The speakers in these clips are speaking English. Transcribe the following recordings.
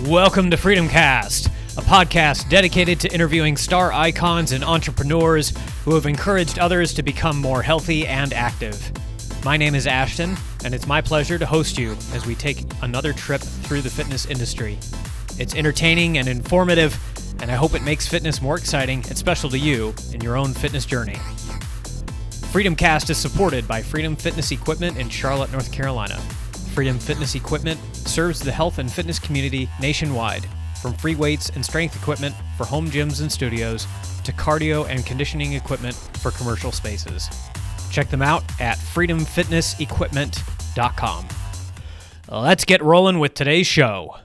Welcome to Freedom Cast, a podcast dedicated to interviewing star icons and entrepreneurs who have encouraged others to become more healthy and active. My name is Ashton, and it's my pleasure to host you as we take another trip through the fitness industry. It's entertaining and informative, and I hope it makes fitness more exciting and special to you in your own fitness journey. Freedom Cast is supported by Freedom Fitness Equipment in Charlotte, North Carolina. Freedom Fitness Equipment serves the health and fitness community nationwide, from free weights and strength equipment for home gyms and studios to cardio and conditioning equipment for commercial spaces. Check them out at freedomfitnessequipment.com. Let's get rolling with today's show.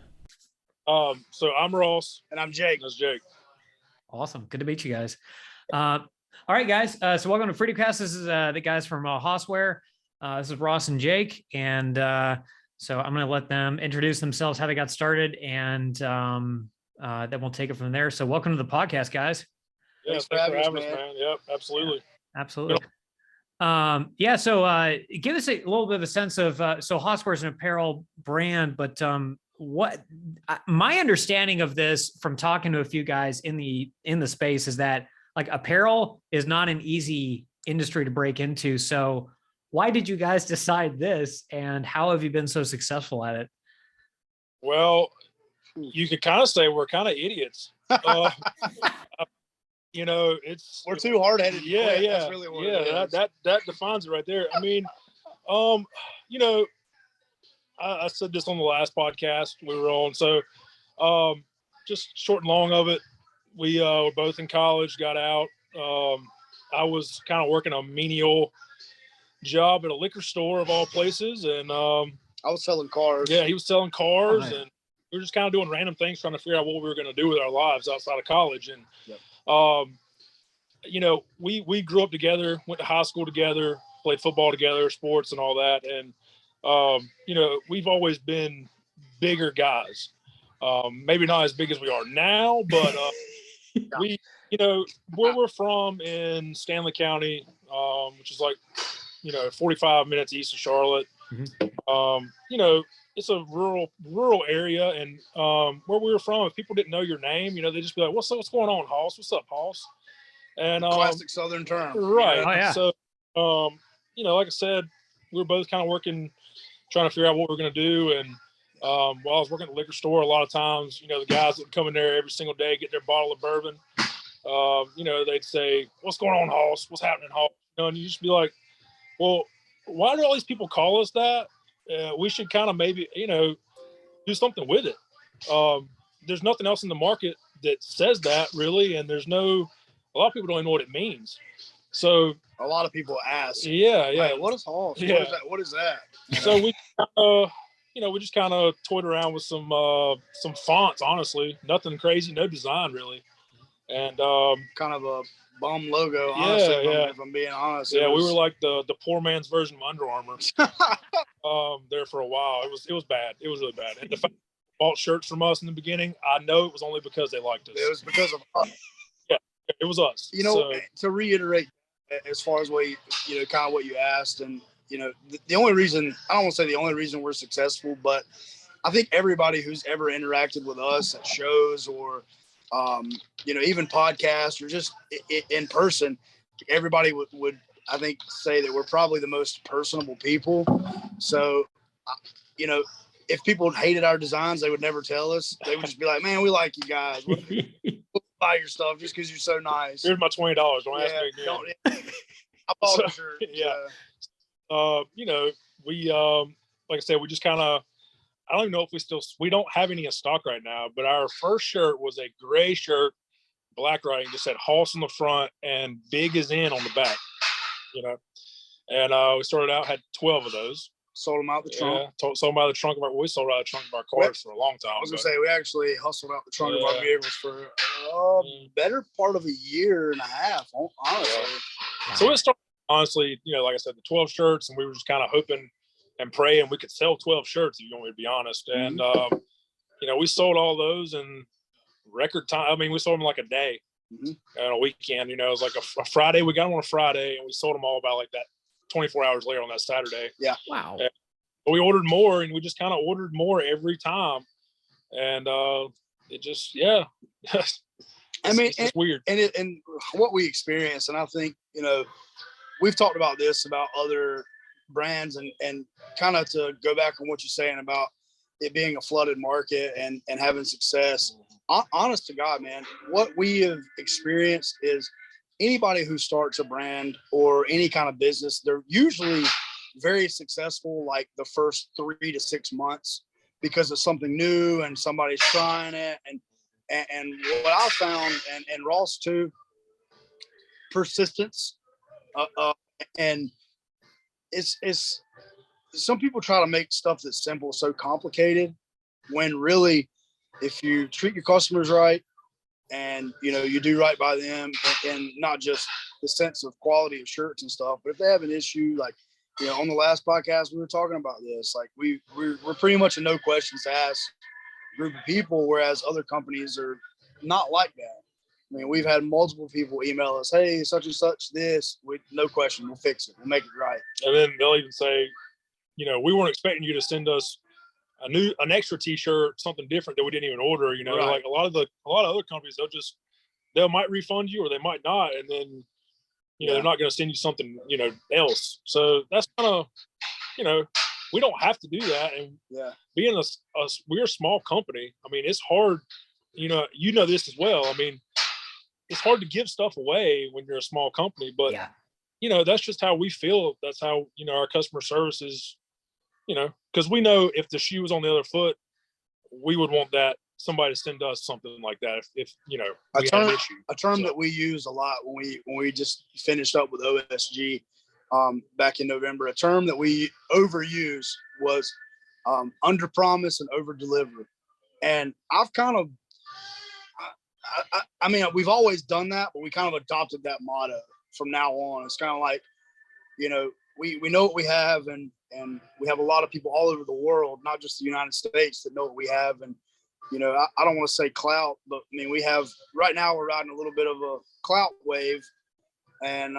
So I'm Ross. And I'm Jake. That's Jake. Awesome. Good to meet you guys. All right, guys. So welcome to Freedom Cast. This is the guys from Hosswear. This is Ross and Jake. And so I'm going to let them introduce themselves, how they got started, and then we'll take it from there. So welcome to the podcast, guys. Yeah, thanks for having us, man. Yep, absolutely. Yeah, absolutely. So give us a little bit of a sense of, so Hosswear is an apparel brand, but what my understanding of this from talking to a few guys in the space is that like apparel is not an easy industry to break into. So why did you guys decide this, and how have you been so successful at it? Well, you could kind of say we're kind of idiots. You know, we're too hard-headed. Yeah, yeah, that's really what it is. That defines it right there. I mean, you know, I said this on the last podcast we were on. So, just short and long of it, we were both in college, got out. I was kind of working a menial job at a liquor store of all places, and I was selling cars. Yeah, he was selling cars, nice. And we were just kind of doing random things, trying to figure out what we were going to do with our lives outside of college. And yep. You know, we grew up together, went to high school together, played football together, sports and all that. And you know, we've always been bigger guys. Maybe not as big as we are now, but we, you know, where we're from in Stanley County, which is like, you know, 45 minutes east of Charlotte. Mm-hmm. You know, it's a rural area, and where we were from, if people didn't know your name, you know, they just be like, "What's going on, Hoss? What's up, Hoss?" And classic Southern term, right? Oh, yeah. So, you know, like I said, we were both kind of working, trying to figure out what we were going to do. And while I was working at the liquor store, a lot of times, you know, the guys that come in there every single day, get their bottle of bourbon. You know, they'd say, "What's going on, Hoss? What's happening, Hoss?" You know, and you just be like, well, why do all these people call us that? We should kind of maybe, you know, do something with it. There's nothing else in the market that says that really. And a lot of people don't even know what it means. So a lot of people ask. Yeah. Like, what is Hoss? Yeah. What is that? So we, you know, we just kind of toyed around with some fonts, honestly, nothing crazy, no design really. And kind of a bum logo, honestly, if I'm being honest. Yeah, we were like the poor man's version of Under Armour. There for a while. It was bad. It was really bad. And the fact they bought shirts from us in the beginning, I know it was only because they liked us. It was because of us. Yeah, it was us. You know, to reiterate, as far as what you know, kind of what you asked, and you know, the only reason, I don't want to say the only reason we're successful, but I think everybody who's ever interacted with us at shows or you know, even podcasts or just in person, everybody would I think say that we're probably the most personable people. So, you know, if people hated our designs, they would never tell us. They would just be like, "Man, we like you guys. We'll buy your stuff just because you're so nice. Here's my $20. Don't ask me again." I bought a shirt. Yeah. You know, we like I said, we just kind of, I don't even know if we don't have any in stock right now, but our first shirt was a gray shirt, black writing, just said Hoss on the front and big as in on the back, you know. And we started out, had 12 of those. Sold them out the trunk. Yeah, sold them out of the trunk of we sold out of the trunk of our cars for a long time. I was going to say, we actually hustled out the trunk of our vehicles for better part of a year and a half, honestly. Yeah. So it started, honestly, you know, like I said, the 12 shirts, and we were just kind of hoping and praying we could sell 12 shirts, if you want me to be honest. And, you know, we sold all those in record time. I mean, we sold them like a day and a weekend, you know, it was like a Friday. We got them on a Friday and we sold them all about like that 24 hours later on that Saturday. Yeah. Wow. And we ordered more, and we just kind of ordered more every time. And it just, yeah. It's weird. And what we experience, and I think, we've talked about this, about other brands, and kind of to go back on what you're saying about it being a flooded market and having success. Honest to God, man, what we have experienced is anybody who starts a brand or any kind of business, they're usually very successful like the first 3 to 6 months because it's something new and somebody's trying it. And what I found, and Ross too, persistence. And it's some people try to make stuff that's simple so complicated, when really, if you treat your customers right and you do right by them, and not just the sense of quality of shirts and stuff, but if they have an issue, like on the last podcast we were talking about this, like we're pretty much a no questions asked group of people, whereas other companies are not like that. I mean, we've had multiple people email us, hey, such and such, this, no question, we'll fix it, we'll make it right. And then they'll even say, we weren't expecting you to send us an extra t-shirt, something different that we didn't even order. Right. Like a lot of other companies, they might refund you or they might not, and then they're not going to send you something else. So that's kind of we don't have to do that. And being we're a small company, I mean, it's hard. This as well. I mean, it's hard to give stuff away when you're a small company, but that's just how we feel. That's how our customer service is. Because we know if the shoe was on the other foot, we would want somebody to send us something like that. If we had an issue. A term that we use a lot when we just finished up with OSG back in November, a term that we overuse was under promise and over deliver. And I've kind of, I mean, we've always done that, but we kind of adopted that motto from now on. It's kind of like, we know what we have, and we have a lot of people all over the world, not just the United States, that know what we have. And, I don't want to say clout, but I mean, right now we're riding a little bit of a clout wave, and,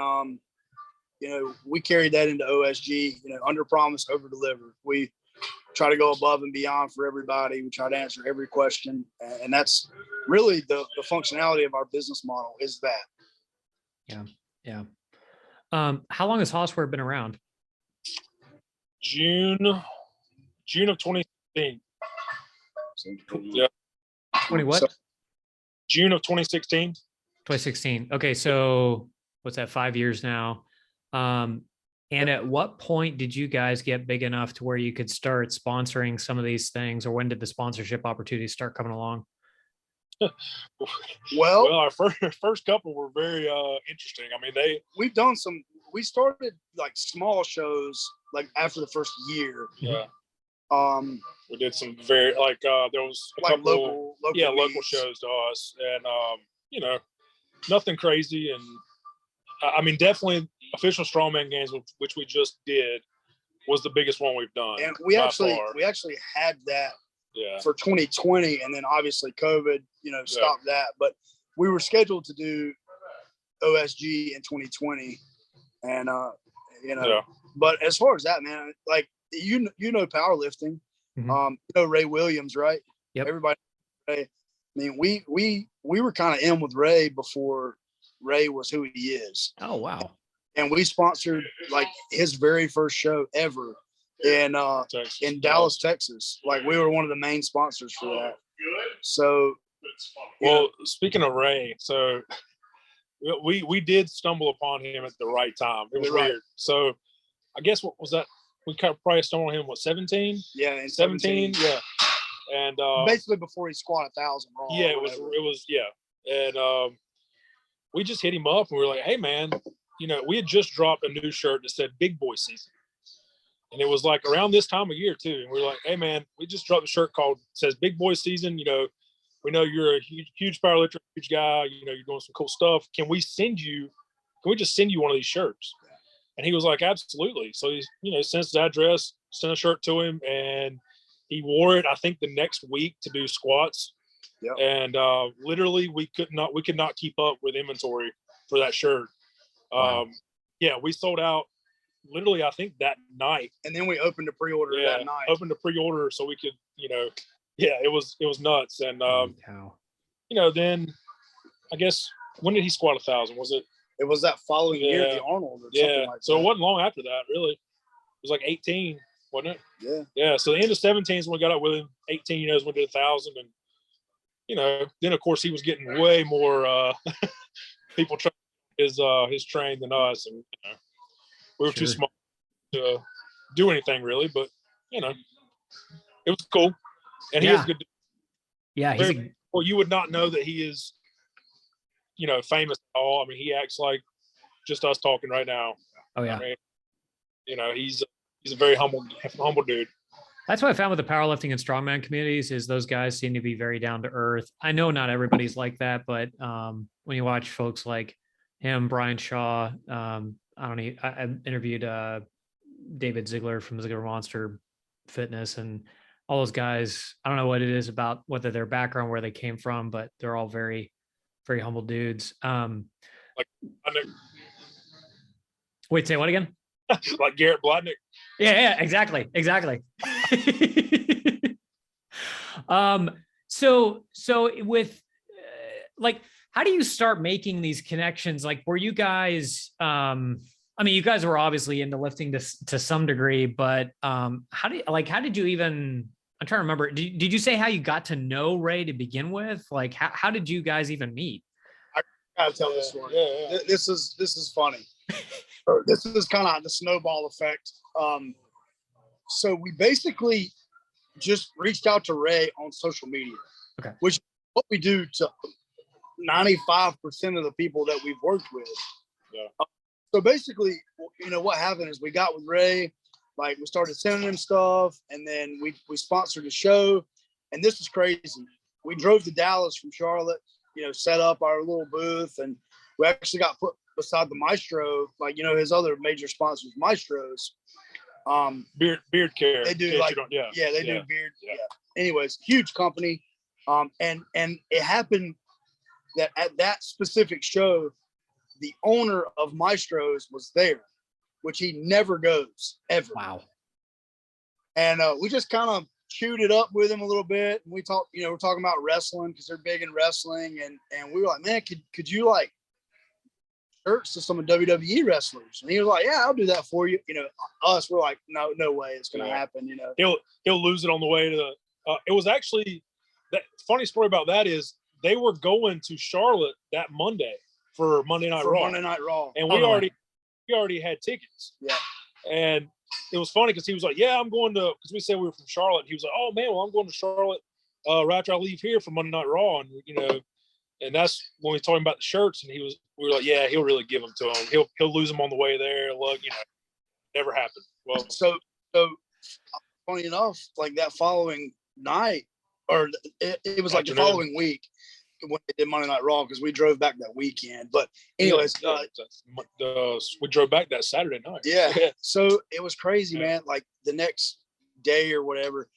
we carried that into OSG, under promise, over deliver. We try to go above and beyond for everybody. We try to answer every question. And that's really the functionality of our business model, is that. Yeah. How long has Hosswear been around? June of 2016. Yeah. 20 what? June of 2016. 2016. Okay, so what's that? 5 years now. And at what point did you guys get big enough to where you could start sponsoring some of these things, or when did the sponsorship opportunities start coming along? Well, our first couple were very interesting. I mean, we started like small shows like after the first year. Yeah. We did some very there was a couple local shows to us, and nothing crazy. And I mean, definitely official Strongman Games, which we just did, was the biggest one we've done. And we actually had that for 2020, and then obviously COVID, stopped that. But we were scheduled to do OSG in 2020, and But as far as that, man, like powerlifting, Ray Williams, right? Yep. Everybody. Ray. I mean, we were kind of in with Ray before Ray was who he is. Oh wow. And we sponsored like his very first show ever in Dallas, Texas. Like, we were one of the main sponsors for that. So, speaking of Ray, so we did stumble upon him at the right time. It was weird. So I guess what was that? We probably stumbled on him, 17? Yeah, in 17. Yeah. And basically before he squat 1,000 raw. Yeah, it was And we just hit him up and we were like, hey man, we had just dropped a new shirt that said Big Boy Season. And it was like around this time of year too. And we were like, hey man, we just dropped a shirt says Big Boy Season. We know you're a huge powerlifter, huge guy, you're doing some cool stuff. Can we just send you one of these shirts? And he was like, absolutely. So he, sent his address, sent a shirt to him, and he wore it, I think, the next week to do squats. Yep. And literally we could not keep up with inventory for that shirt. Wow. We sold out literally, I think, that night. And then we opened a pre-order that night. Opened a pre-order so we could, Yeah, it was nuts. And then I guess when did he squat 1,000? Was it? It was that following year, the Arnold, or something like that. So it wasn't long after that, really. It was like 18, wasn't it? Yeah. Yeah. So the end of 17 is when we got up with him. 18, is when we did 1,000, and then of course he was getting way more people trying his train than us, and we were too small to do anything really, but it was cool, and he is a good dude. Yeah, well, you would not know that he is famous at all. I mean, he acts like just us talking right now. Oh yeah. I mean, he's a very humble dude. That's what I found with the powerlifting and strongman communities is those guys seem to be very down to earth. I know not everybody's like that, but when you watch folks like him, Brian Shaw, I interviewed David Ziegler from Ziegler Monster Fitness, and all those guys. I don't know what it is about whether their background, where they came from, but they're all very, very humble dudes. Wait, say what again? Like Garrett Blodnick. Yeah, exactly. So with how do you start making these connections? Like, were you guys, I mean, you guys were obviously into lifting to some degree, but how did you even, I'm trying to remember, did you say how you got to know Ray to begin with? Like, how did you guys even meet? I gotta tell this story. Yeah. This is funny. This is kind of the snowball effect. So we basically just reached out to Ray on social media, which is what we do to 95% of the people that we've worked with. Yeah. So basically, what happened is we got with Ray, like we started sending him stuff, and then we sponsored a show, and this is crazy. We drove to Dallas from Charlotte, set up our little booth, and we actually got put beside the Maestro, like his other major sponsors, Maestros. Beard care. They do do beard. Yeah. Anyways, huge company. And it happened that at that specific show, the owner of Maestros was there, which he never goes ever. Wow. And we just kind of chewed it up with him a little bit, and we talked. We're talking about wrestling because they're big in wrestling, and we were like, man, could you like shirts to some of WWE wrestlers? And he was like, yeah, I'll do that for you. Us, we're like, no way it's going to happen. He'll lose it on the way to the, it was actually, that funny story about that is they were going to Charlotte that Monday for Monday Night Raw. And we already had tickets. Yeah. And it was funny because he was like, yeah, I'm going to, because we said we were from Charlotte. And he was like, oh man, well, I'm going to Charlotte right after I leave here for Monday Night Raw. And, and that's when we talking about the shirts, and we were like, yeah, he'll really give them to him. He'll lose them on the way there. Look, never happened. Well, so funny enough, like that following night, or it was like the following week when they did Monday Night Raw, because we drove back that weekend. But anyways, we drove back that Saturday night. Yeah. So it was crazy, man. Like the next day or whatever,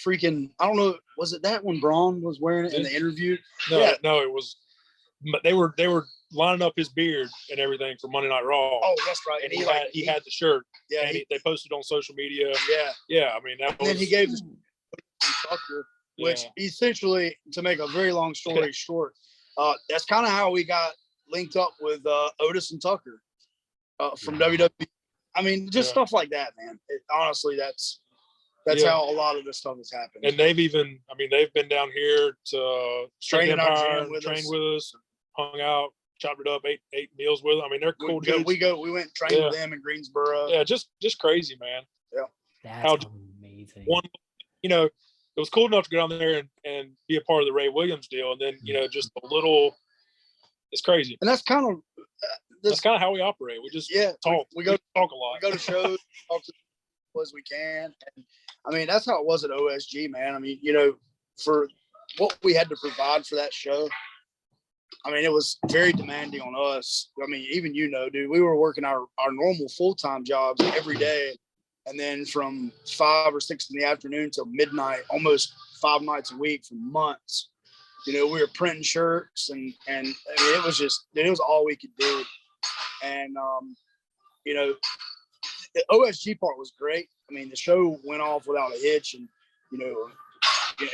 freaking, I don't know, was it that when Braun was wearing it in the interview? No, it was. They were lining up his beard and everything for Monday Night Raw. Oh, that's right. And he had the shirt. Yeah, and they posted on social media. Yeah. I mean, and then he gave the Tucker, which essentially, to make a very long story short, that's kind of how we got linked up with Otis and Tucker from WWE. I mean, just stuff like that, man. Honestly, that's how a lot of this stuff has happened. And they've been down here to train with us, hung out, chopped it up, ate meals with them. I mean, they're cool dudes. We went and trained with them in Greensboro. Yeah, just crazy, man. Yeah. That's amazing. It was cool enough to go down there and be a part of the Ray Williams deal. And then, just a little, it's crazy. And that's kind of how we operate. We just talk. We talk a lot. We go to shows, talk to people as we can. And I mean, that's how it was at OSG, man. I mean, for what we had to provide for that show, I mean, it was very demanding on us. I mean, even dude, we were working our normal full-time jobs every day. And then from 5 or 6 in the afternoon till midnight, almost 5 nights a week for months, we were printing shirts and I mean, it was just, it was all we could do. And, the OSG part was great. I mean, the show went off without a hitch, and,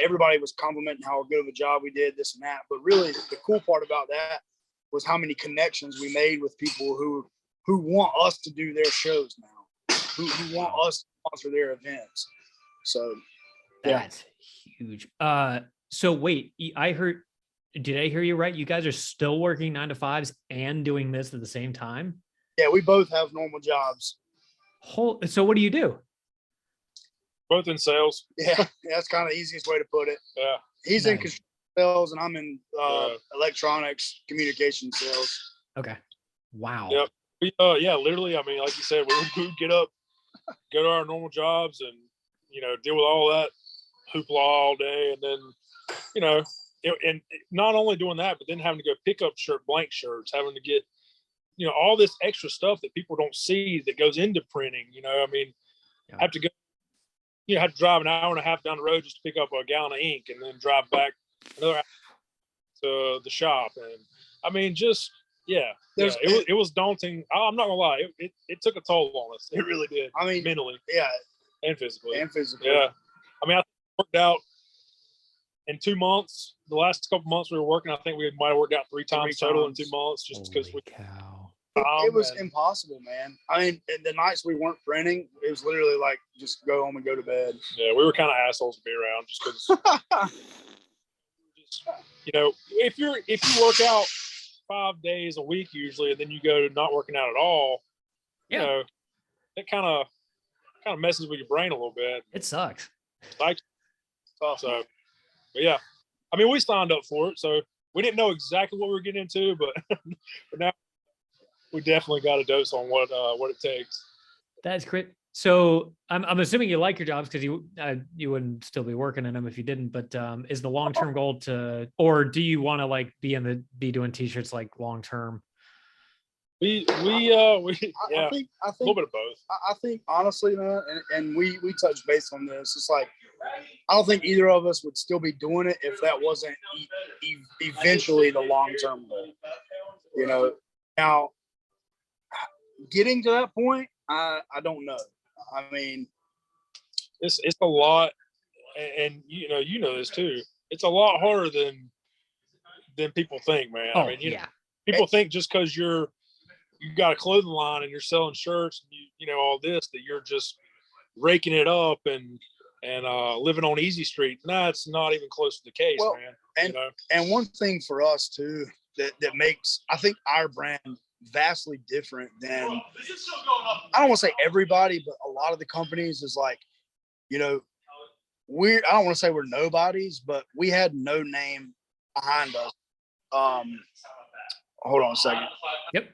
everybody was complimenting how good of a job we did, this and that. But really, the cool part about that was how many connections we made with people who want us to do their shows now, who want us to sponsor their events. So that's huge. So wait, did I hear you right? You guys are still working 9 to 5s and doing this at the same time? Yeah, we both have normal jobs. So what do you do? Both in sales. Yeah, that's kind of the easiest way to put it. Yeah. He's in construction sales and I'm in electronics communication sales. Okay. Wow. Yep. Literally, I mean, like you said, we would get up, go to our normal jobs and, deal with all that hoopla all day. And then, and not only doing that, but then having to go pick up blank shirts, having to get, all this extra stuff that people don't see that goes into printing, have to go, have to drive an hour and a half down the road just to pick up a gallon of ink and then drive back another hour to the shop. And I mean, just, it was daunting. I'm not gonna lie. It took a toll on us. It really did. I mean, mentally. Yeah. And physically. Yeah. I mean, I worked out in 2 months. The last couple months we were working, I think we might have worked out three times total in 2 months just because it was impossible, man. I mean, the nights we weren't printing, it was literally like just go home and go to bed. Yeah, we were kind of assholes to be around just because. If you work out 5 days a week usually, and then you go to not working out at all, it kind of messes with your brain a little bit. It sucks. But yeah, I mean, we signed up for it, so we didn't know exactly what we were getting into, but now we definitely got a dose on what it takes. That's great. So I'm assuming you like your jobs because you wouldn't still be working in them if you didn't. But is the long term goal or do you want to like be doing t-shirts like long term? I think a little bit of both. I think honestly, man, and we touched base on this. It's like I don't think either of us would still be doing it if that wasn't eventually the long term goal. Now getting to that point, I don't know. I mean, it's a lot, and you know this too. It's a lot harder than people think, man. Oh, I mean, people think just because you got a clothing line and you're selling shirts and you all this that you're just raking it up and living on easy street. No, it's not even close to the case, man. And one thing for us too that makes I think our brand vastly different than I don't want to say everybody, but a lot of the companies is like, I don't want to say we're nobodies, but we had no name behind us. Hold on a second. Yep.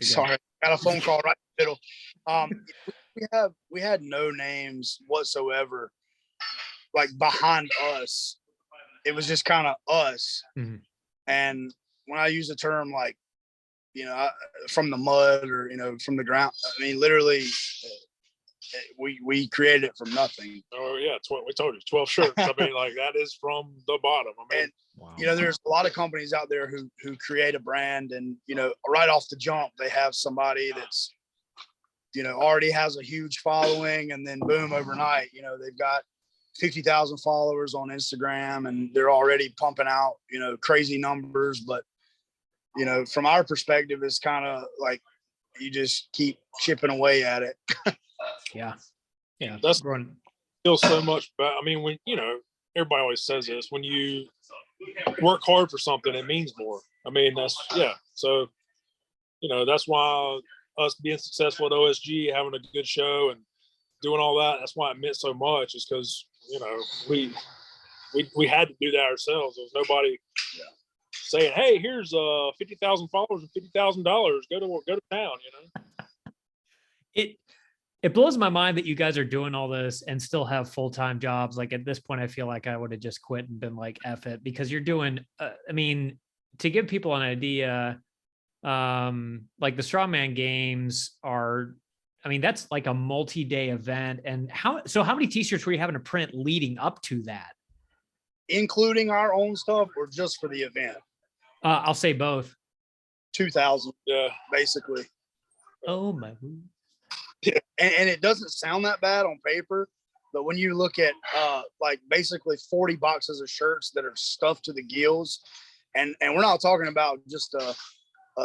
Sorry, got a phone call right in the middle. We had no names whatsoever, like behind us. It was just kind of us. Mm-hmm. And when I use the term like, from the mud or, from the ground, I mean, literally we created it from nothing. Oh yeah. We told you 12 shirts. I mean, like that is from the bottom. I mean, and, there's a lot of companies out there who create a brand and, right off the jump, they have somebody that's, already has a huge following and then boom, overnight, they've got 50,000 followers on Instagram and they're already pumping out, crazy numbers. But, from our perspective, it's kind of like you just keep chipping away at it. Yeah. That's still so much. But I mean, when, everybody always says this, when you work hard for something, it means more. I mean, So, that's why us being successful at OSG, having a good show and doing all that, that's why it meant so much is because, we had to do that ourselves. There was nobody saying, "Hey, here's 50,000 followers and $50,000. Go to town." It blows my mind that you guys are doing all this and still have full-time jobs. Like at this point, I feel like I would have just quit and been like, F it, because you're doing, I mean, to give people an idea, like the Strongman Games are, I mean, that's like a multi-day event. And how many t-shirts were you having to print leading up to that? Including our own stuff or just for the event? I'll say both. 2,000. Yeah. Basically. Oh my. and it doesn't sound that bad on paper, but when you look at like basically 40 boxes of shirts that are stuffed to the gills, and we're not talking about just a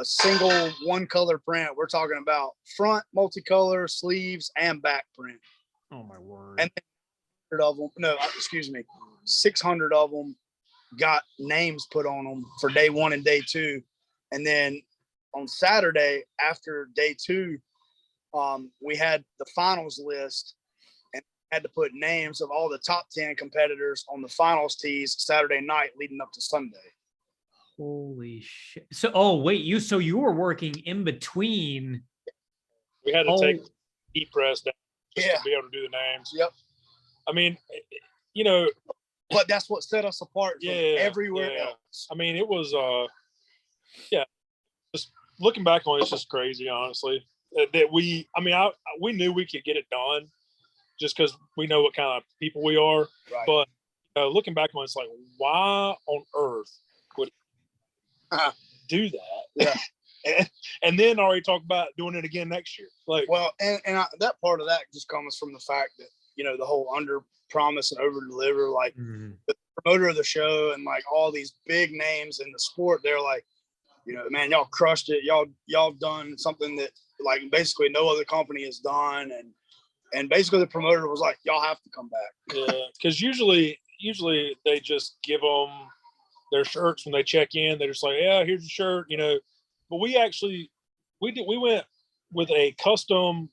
single one color print. We're talking about front multicolor, sleeves, and back print. Oh my word! And 600 of them got names put on them for day 1 and day 2, and then on Saturday after day 2, we had the finals list and had to put names of all the top 10 competitors on the finals tees Saturday night leading up to Sunday. Holy shit! So, you were working in between. We had to take heat press down just to be able to do the names. Yep. I mean, but that's what set us apart from everywhere else. I mean, it was, just looking back on it, it's just crazy, honestly, that we knew we could get it done just because we know what kind of people we are. Right. But looking back on it, it's like, why on earth would do that? Yeah. and then already talk about doing it again next year. Like, well, that part of that just comes from the fact that, the whole under promise and over deliver, like the promoter of the show and like all these big names in the sport, they're like, man, y'all crushed it. Y'all done something that like basically no other company has done. And basically the promoter was like, y'all have to come back. Yeah. Cause usually they just give them their shirts when they check in. They're just like, yeah, here's your shirt, but we went with a custom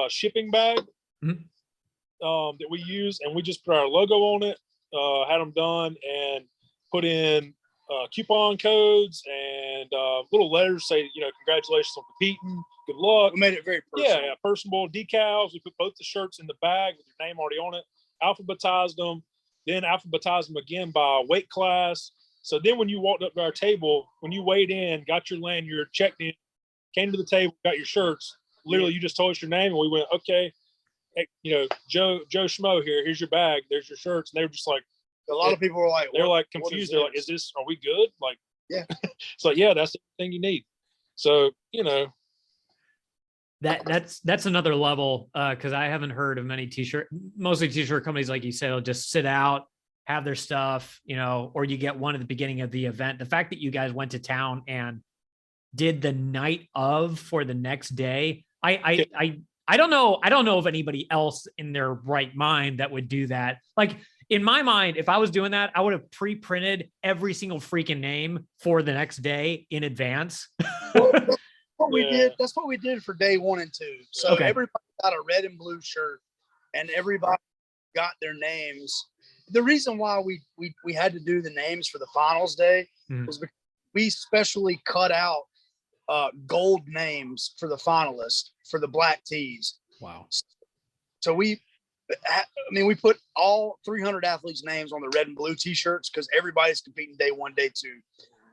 shipping bag. Mm-hmm. That we use, and we just put our logo on it, had them done, and put in coupon codes and little letters say, congratulations on competing, good luck. We made it very personal. Yeah, personable decals. We put both the shirts in the bag with your name already on it, alphabetized them, then alphabetized them again by weight class. So then when you walked up to our table, when you weighed in, got your lanyard, checked in, came to the table, got your shirts, literally you just told us your name, and we went, okay, hey, Joe Schmo here, here's your bag, there's your shirts. And they were just like, a lot of people were like, they're like confused. They're like, are we good? Like, yeah. It's like, yeah, that's the thing you need. So, that's another level. Cause I haven't heard of many mostly t-shirt companies, like you said, will just sit out, have their stuff, or you get one at the beginning of the event. The fact that you guys went to town and did the night of for the next day, I don't know of anybody else in their right mind that would do that. Like in my mind, if I was doing that, I would have pre-printed every single freaking name for the next day in advance. That's what we did for day 1 and 2. So everybody got a red and blue shirt and everybody got their names. The reason why we had to do the names for the finals day was because we specially cut out gold names for the finalists for the black tees. Wow. So we put all 300 athletes' names on the red and blue t-shirts because everybody's competing day 1, day 2.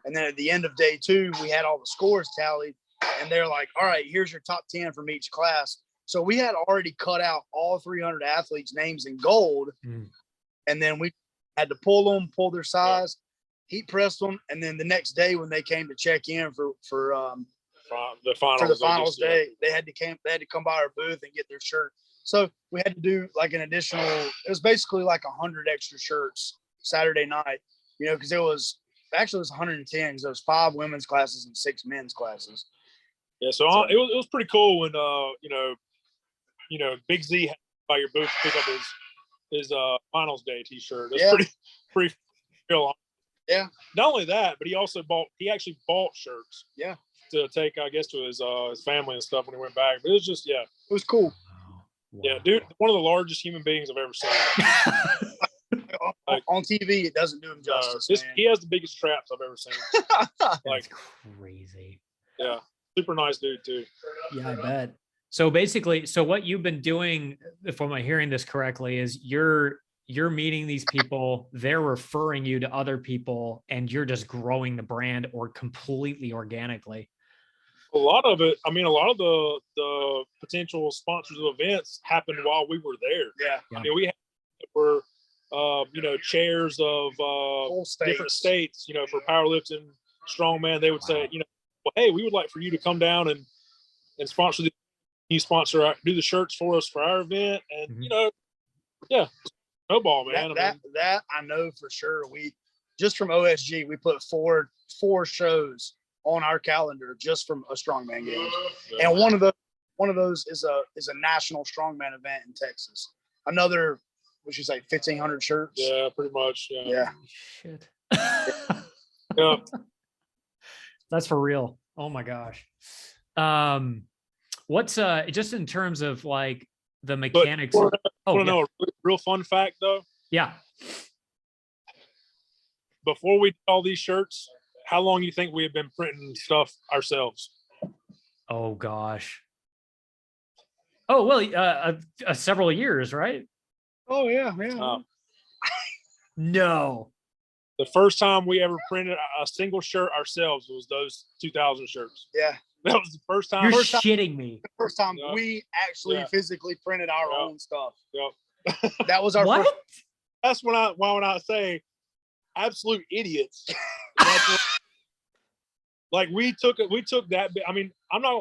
And then at the end of day 2, we had all the scores tallied and they're like, all right, here's your top 10 from each class. So we had already cut out all 300 athletes' names in gold. And then we had to pull their size, heat press them. And then the next day when they came to check in for the finals day, they had to come by our booth and get their shirt. So we had to do like an additional, it was basically like 100 extra shirts Saturday night, because it was 110 because there was 5 women's classes and 6 men's classes. Yeah. So it was pretty cool when, Big Z had by your booth to pick up his finals day t-shirt. That's pretty real. Yeah. Not only that, but he actually bought shirts. Yeah. To take, I guess, to his family and stuff when he went back. But it was just, it was cool. Wow. Yeah, dude, one of the largest human beings I've ever seen. On TV, it doesn't do him justice. He has the biggest traps I've ever seen. That's crazy. Yeah, super nice dude too. Yeah, I bet. So basically, what you've been doing, if I'm hearing this correctly, is you're meeting these people, they're referring you to other people, and you're just growing the brand or completely organically. A lot of it, a lot of the potential sponsors of events happened while we were there. Yeah. I mean, we were, chairs of different states, for powerlifting, strongman. They would say, well, hey, we would like for you to come down and sponsor this. you sponsor, do the shirts for us for our event? And, Mhm. you know, yeah, snowball, man. That I know for sure. We just from OSG, we put four shows on our calendar just from a Strongman Games, Yeah. and one of those is a national Strongman event in Texas. Another, what you say, 1,500 shirts. Yeah, pretty much. Yeah. Shit. Yeah. That's for real. Oh my gosh. What's just in terms of like the mechanics? Want Oh, to yeah. know a real fun fact though? Yeah. Before we did all these shirts, how long you think we have been printing stuff ourselves? Oh gosh. Oh well, several years, right? Oh yeah. No. The first time we ever printed a single shirt ourselves was those 2000 shirts. Yeah. That was the first time. You're shitting me. First time Yep. we actually Yep. physically printed our Yep. own stuff. Yep. That was our What? first. That's when I say absolute idiots. That's what, like we took that. I mean,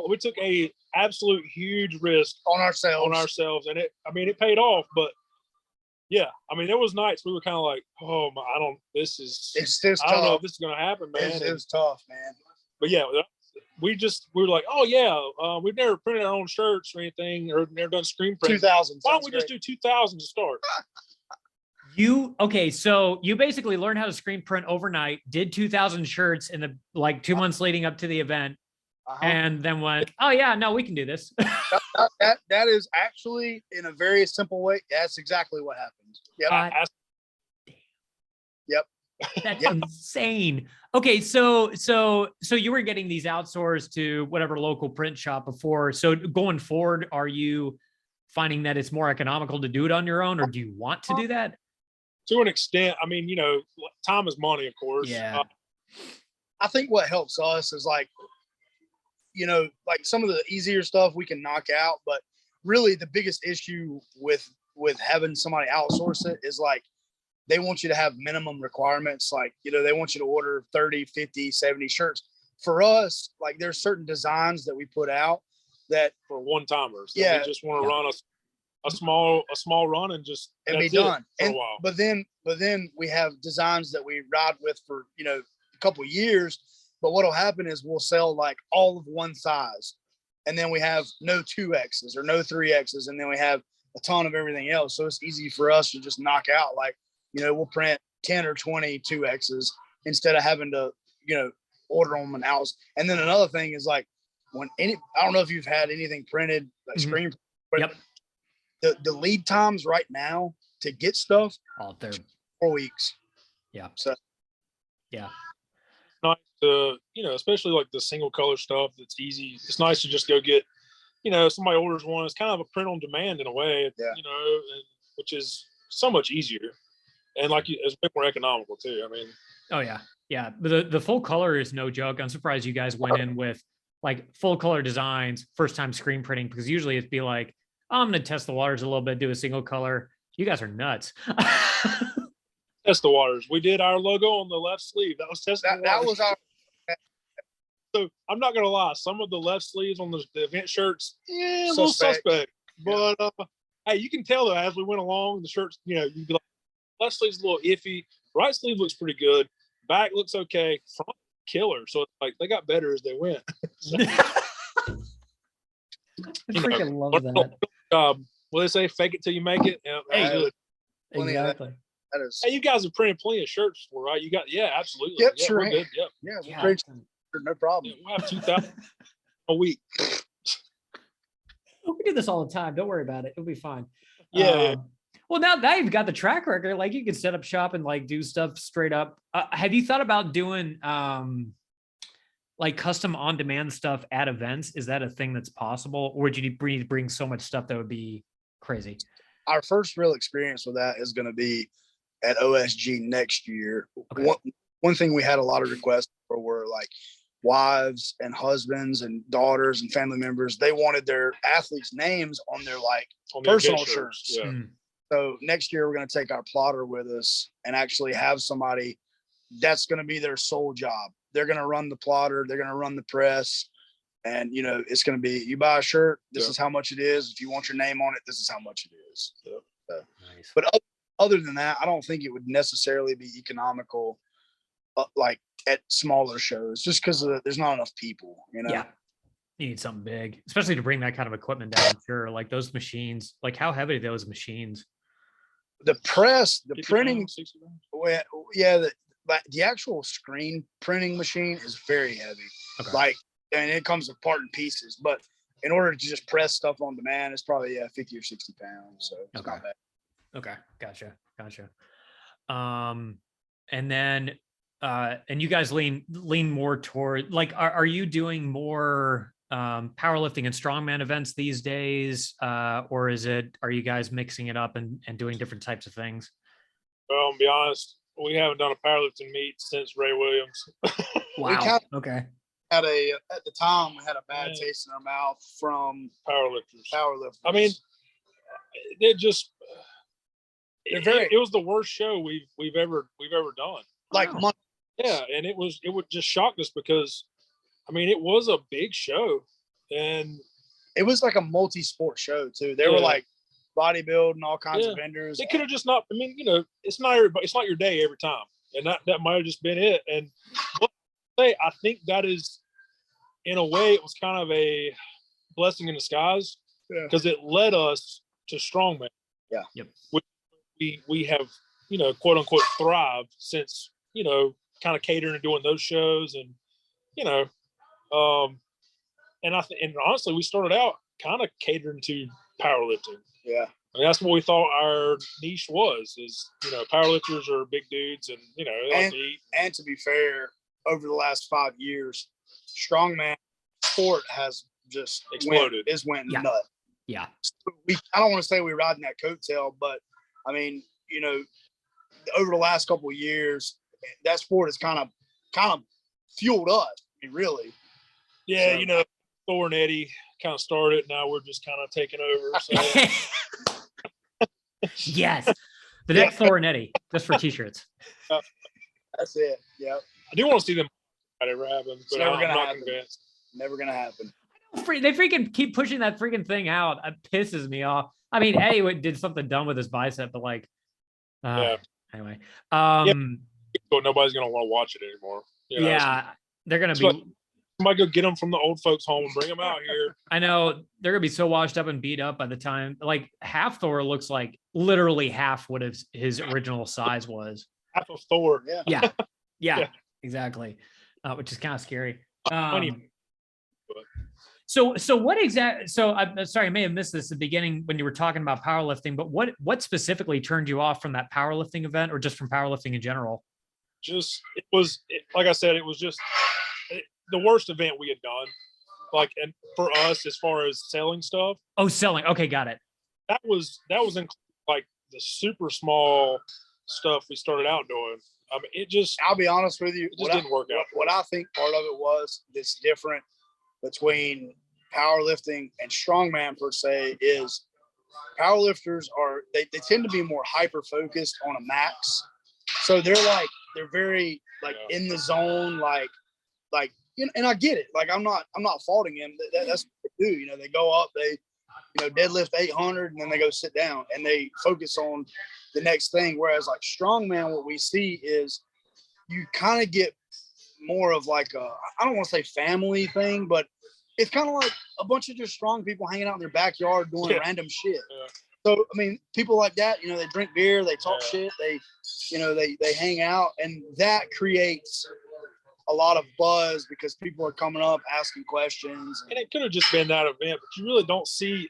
we took a absolute huge risk on ourselves. And it paid off. But yeah, I mean, there was nights we were kind of like, oh my, I don't know if this is gonna happen, man. It was tough, man. But yeah, we were like, oh yeah, we've never printed our own shirts or anything, or never done screen print. 2000. Why don't we just do 2000 to start? So you basically learned how to screen print overnight, did 2000 shirts in the like 2 months leading up to the event, and then went, oh yeah, no, we can do this. that is actually, in a very simple way, that's exactly what happened. Yep. Yep. That's insane. Okay, so you were getting these outsourced to whatever local print shop before. So going forward, are you finding that it's more economical to do it on your own, or do you want to do that? To an extent. I mean, you know, time is money, of course. Yeah. I think what helps us is like, you know, like some of the easier stuff we can knock out, but really the biggest issue with having somebody outsource it is like, they want you to have minimum requirements. Like, you know, they want you to order 30, 50, 70 shirts. For us, like there's certain designs that we put out that for one-timers. Yeah. We just want to run a small run and be done for a while. But then we have designs that we ride with for, you know, a couple of years. But what'll happen is we'll sell like all of one size, and then we have no 2Xs or no 3Xs, and then we have a ton of everything else. So it's easy for us to just knock out, like, you know, we'll print 10 or 20 2Xs instead of having to, you know, order them an hour. And then another thing is like I don't know if you've had anything printed, like screen, but Yep. The lead times right now to get stuff, they're 4 weeks. Yeah. So yeah. Nice to, you know, especially like the single color stuff that's easy. It's nice to just go get, you know, somebody orders one. It's kind of a print on demand in a way, you know, which is so much easier. And like it's a bit more economical too. I mean, oh yeah, yeah. But the full color is no joke. I'm surprised you guys went in with like full color designs, first time screen printing, because usually it'd be like, oh, I'm going to test the waters a little bit, do a single color. You guys are nuts. Test the waters. We did our logo on the left sleeve. That was testing. that was our. So I'm not gonna lie. Some of the left sleeves on the event shirts, a little Suspect. suspect. But hey, you can tell though as we went along, the shirts, you know, you'd be like, left sleeve's a little iffy. Right sleeve looks pretty good. Back looks okay. Front killer. So it's like they got better as they went. So, I freaking love that. Well, they say fake it till you make it. Hey, exactly. That is. Hey, you guys have printed plenty of shirts for, right? You got, absolutely. Yep, yeah, sure. We're good. Yep. Yeah, print, no problem. Yeah, we'll have 2,000 a week. We do this all the time. Don't worry about it. It'll be fine. Yeah. Well, now you've got the track record. Like you can set up shop and like do stuff straight up. Have you thought about doing like custom on-demand stuff at events? Is that a thing that's possible, or would you need to bring so much stuff that would be crazy? Our first real experience with that is going to be at OSG next year. Okay. One thing we had a lot of requests for were like wives and husbands and daughters and family members. They wanted their athletes' names on their personal shirts. Yeah. So next year we're going to take our plotter with us and actually have somebody that's going to be their sole job. They're going to run the plotter. They're going to run the press. And, you know, it's going to be, you buy a shirt, this is how much it is. If you want your name on it, this is how much it is. So, Nice. but other than that, I don't think it would necessarily be economical, like at smaller shows, just because there's not enough people, you know? Yeah. You need something big, especially to bring that kind of equipment down. Sure. Like those machines, like how heavy are those machines? The press, the 50 printing, pounds, 60 pounds? well, yeah, the actual screen printing machine is very heavy. Okay. Like, and it comes apart in pieces, but in order to just press stuff on demand, it's probably 50 or 60 pounds. So it's not bad. Okay. Gotcha. And then, and you guys lean more toward, like, are you doing more powerlifting and strongman events these days? Or are you guys mixing it up and doing different types of things? Well, to be honest, we haven't done a powerlifting meet since Ray Williams. Wow. Okay. At the time, we had a bad taste in our mouth from powerlifters. I mean, it was the worst show we've ever done. Like, wow. Yeah, and it would just shock us because, I mean, it was a big show, and it was like a multi-sport show too. There were like bodybuilding, all kinds of vendors. It could have just not. I mean, you know, it's not your day every time, and that might have just been it. And I think that is, in a way, it was kind of a blessing in disguise because it led us to Strongman. Yeah. Yep. We have, you know, quote unquote thrived since, you know, kind of catering and doing those shows, and, you know, and and honestly, we started out kind of catering to powerlifting. Yeah. I mean, that's what we thought our niche was, is, you know, powerlifters are big dudes, and, you know, they like to eat. And to be fair, over the last 5 years, strongman sport has just exploded. Went nuts. Yeah. So I don't want to say we're riding that coattail, but I mean, you know, over the last couple of years, that sport has kind of fueled us. I mean, really. Yeah, so, you know, Thor and Eddie kind of started. Now we're just kind of taking over. So. Yes, the next Thor and Eddie, just for t-shirts. That's it. Yep. I do want to see them. Whatever happens, but I'm not convinced. Never gonna happen. They freaking keep pushing that freaking thing out. It pisses me off. I mean, Eddie did something dumb with his bicep, but like, anyway. But nobody's gonna want to watch it anymore. You know? Yeah, they're gonna be. Somebody go get them from the old folks' home and bring them out here. I know they're gonna be so washed up and beat up by the time. Like, half Thor looks like literally half what his original size was. Half of Thor. Yeah, exactly. Which is kind of scary. So what exactly? So I'm sorry, I may have missed this at the beginning when you were talking about powerlifting. But what specifically turned you off from that powerlifting event, or just from powerlifting in general? Like I said, it was just the worst event we had done. Like, and for us, as far as selling stuff. Oh, selling. Okay, got it. That was in, like, the super small stuff we started out doing. I mean, I'll be honest with you, it just didn't work out. What I think part of it was that's different between powerlifting and strongman per se is powerlifters they tend to be more hyper focused on a max. So they're very in the zone, like, you know, and I get it. Like, I'm not faulting them. That's what they do. You know, they go up, they, you know, deadlift 800 and then they go sit down and they focus on the next thing. Whereas like strongman, what we see is you kind of get more of like I don't want to say family thing, but it's kind of like a bunch of just strong people hanging out in their backyard doing random shit. Yeah. So, I mean, people like that, you know, they drink beer, they talk shit, they, you know, they hang out, and that creates a lot of buzz because people are coming up asking questions. And it could have just been that event, but you really don't see,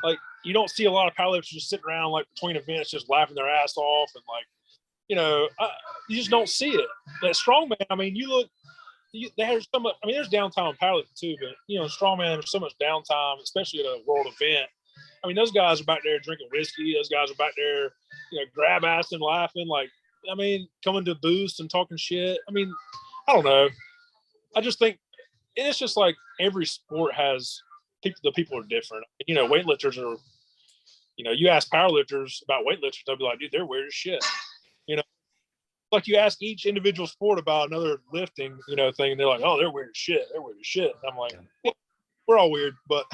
like, you don't see a lot of powerlifters just sitting around like between events just laughing their ass off, and like, you know, you just don't see it. That strongman, I mean, there's downtime in powerlifting too, but, you know, strongman, there's so much downtime, especially at a world event. I mean, those guys are back there drinking whiskey. Those guys are back there, you know, grab ass and laughing. Like, I mean, coming to boost and talking shit. I mean, I don't know. I just think it's just like every sport has people. The people are different. You know, weightlifters are, you know, you ask powerlifters about weightlifters, they'll be like, dude, they're weird as shit. You know, like you ask each individual sport about another lifting, you know, thing, and they're like, oh, they're weird as shit. They're weird as shit. And I'm like, we're all weird, but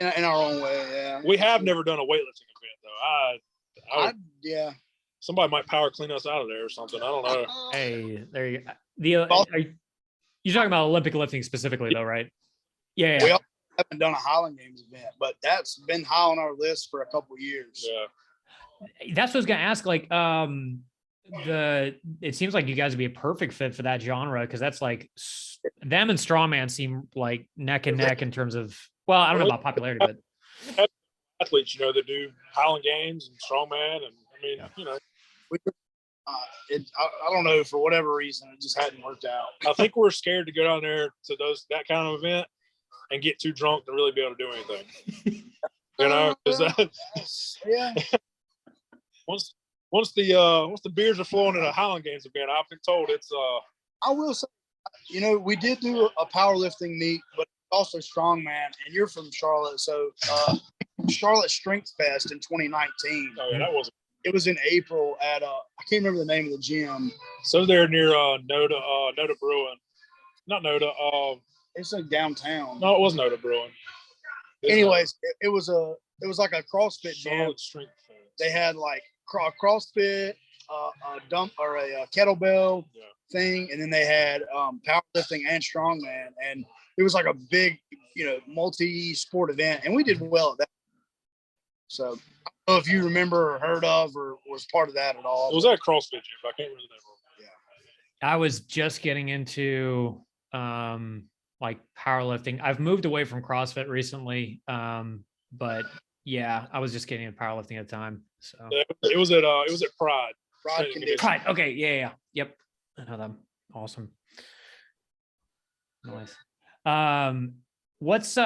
in our own way. Yeah. We have never done a weightlifting event though. Yeah. Somebody might power clean us out of there or something. I don't know. Hey, there you go. You're talking about Olympic lifting specifically, though, right? Yeah. We haven't done a Highland Games event, but that's been high on our list for a couple of years. Yeah. That's what I was gonna ask. Like, it seems like you guys would be a perfect fit for that genre, because that's like them and Strongman seem like neck and neck in terms of, well, I don't know about popularity, but athletes, that do Highland Games and Strongman, and I mean, I don't know, for whatever reason, it just hadn't worked out. I think we're scared to go down there to that kind of event and get too drunk to really be able to do anything. Yeah. Once the beers are flowing at a Highland Games event, I've been told it's I will say, we did do a powerlifting meet, but also strongman, and you're from Charlotte, so Charlotte Strength Fest in 2019. Oh yeah, that was. It was in April at I can't remember the name of the gym. So they're near Noda Brewing, not Noda. It's like downtown. No, it was Noda Brewing. Anyways, it was like a CrossFit gym. Charlotte Strength Fest. They had like CrossFit, a dump or a kettlebell thing, and then they had powerlifting and strongman, and it was like a big, multi-sport event, and we did well at that. So I don't know if you remember or heard of or was part of that at all. It was at CrossFit gym. I can't remember that. Yeah. I was just getting into like powerlifting. I've moved away from CrossFit recently, but yeah, I was just getting into powerlifting at the time. So it was at Pride. Pride. Okay. Yeah. Yep. I know them. Awesome. Nice. What's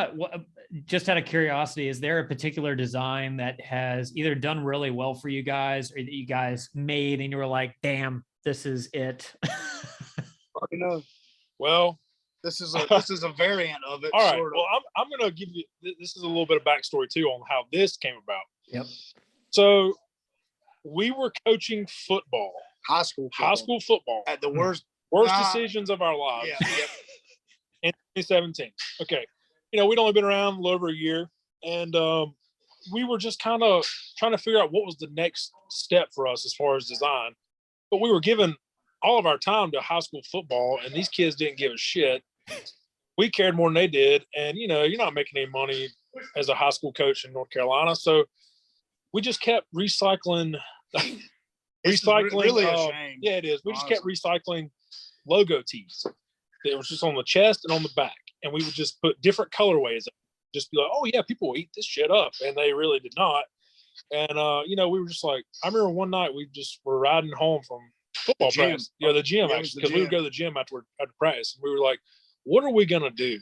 just out of curiosity, is there a particular design that has either done really well for you guys, or that you guys made and you were like, damn, this is it? Well, this is a variant of it. All right. Sort of. Well, I'm going to give you, this is a little bit of backstory too on how this came about. Yep. So we were coaching football, high school football at the worst decisions of our lives. Yeah. In 2017. Okay. We'd only been around a little over a year, and we were just kind of trying to figure out what was the next step for us as far as design. But we were giving all of our time to high school football, and these kids didn't give a shit. We cared more than they did. And, you're not making any money as a high school coach in North Carolina. So we just kept recycling. It's really a shame. Yeah, it is. We just kept recycling logo tees. It was just on the chest and on the back. And we would just put different colorways. Just be like, oh, yeah, people will eat this shit up. And they really did not. And, we were just like, I remember one night we just were riding home from football practice. Yeah, the gym, actually, because we would go to the gym after practice. And we were like, what are we going to do?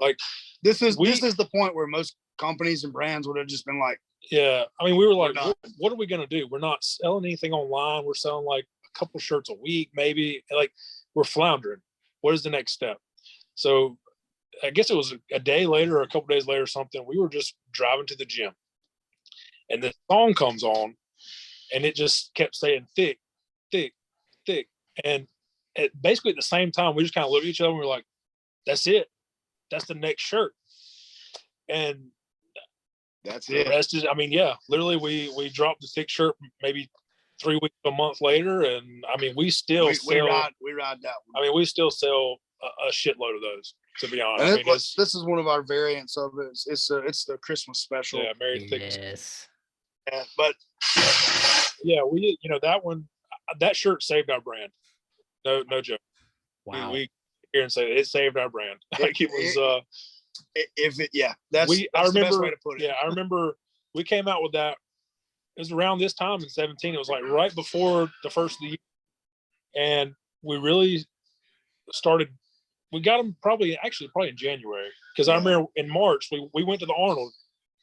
Like, this is the point where most companies and brands would have just been like, yeah. I mean, we were like, what are we going to do? We're not selling anything online. We're selling like a couple shirts a week, maybe. Like, we're floundering. What is the next step? So I guess it was a day later or a couple days later or something. We were just driving to the gym, and the song comes on, and it just kept saying thick, thick, thick. And basically at the same time, we just kind of looked at each other and we were like, that's it. That's the next shirt. And that's it. That's just, I mean, yeah, literally we dropped the thick shirt maybe 3 weeks, a month later. And I mean, we ride that one. I mean, we still sell a shitload of those, to be honest. I mean, this is one of our variants of it. It's the Christmas special. Yeah, Merry Thick. Yes. Yeah, but yeah, we that one, that shirt saved our brand. No joke. Wow. We here and say it saved our brand. Like it was. That's the best way to put it. Yeah, I remember we came out with that. It was around this time in 17. It was like right before the first of the year, and we really started. We got them probably in January, because I remember in March we went to the Arnold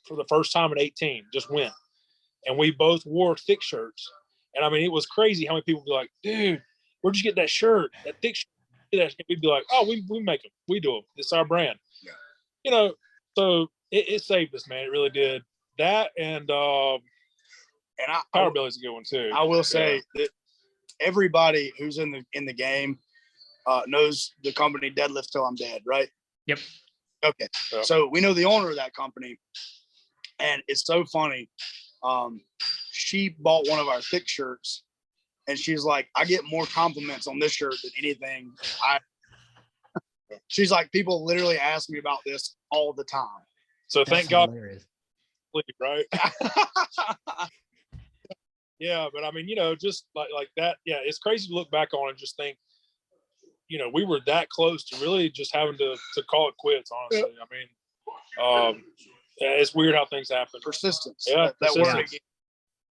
for the first time in 18. Just went, and we both wore thick shirts, and I mean it was crazy how many people would be like, "Dude, where'd you get that shirt? That thick shirt?" And we'd be like, "Oh, we make them. We do them. It's our brand." Yeah. So it saved us, man. It really did. That and Power Belly's a good one too. I will say that everybody who's in the game knows the company Deadlift Till I'm Dead, right? Yep. Okay. Yeah. So we know the owner of that company, and it's so funny. She bought one of our thick shirts, and she's like, I get more compliments on this shirt than anything. She's like, people literally ask me about this all the time. So thank God, Hilarious. right? Yeah, but I mean, just like that. Yeah, it's crazy to look back on and just think, we were that close to really just having to call it quits. Honestly, I mean, it's weird how things happen. Persistence. Yeah, that word.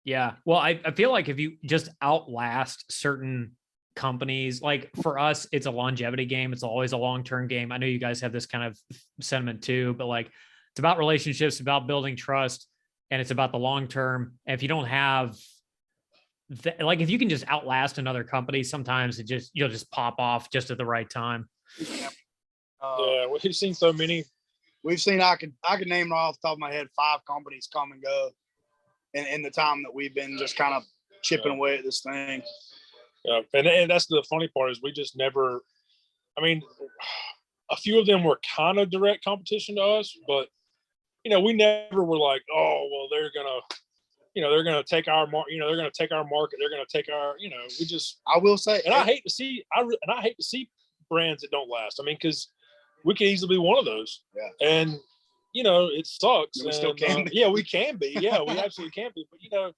Yeah. Well, I feel like if you just outlast certain companies, like for us, it's a longevity game. It's always a long-term game. I know you guys have this kind of sentiment too, but like it's about relationships, about building trust, and it's about the long term. And if you don't have like if you can just outlast another company, sometimes you'll just pop off just at the right time. Yeah, we've seen so many. We've seen, I could name right off the top of my head 5 companies come and go in the time that we've been just kind of chipping away at this thing. Yeah, and that's the funny part is we just never. I mean, a few of them were kind of direct competition to us, but we never were like, oh well, they're gonna take our market. They're gonna take our market. They're gonna take our. We just. I will say, and I hate to see. I hate to see brands that don't last. I mean, because we could easily be one of those. Yeah. And it sucks. We still can be. Yeah, we can be. Yeah, we absolutely can be. But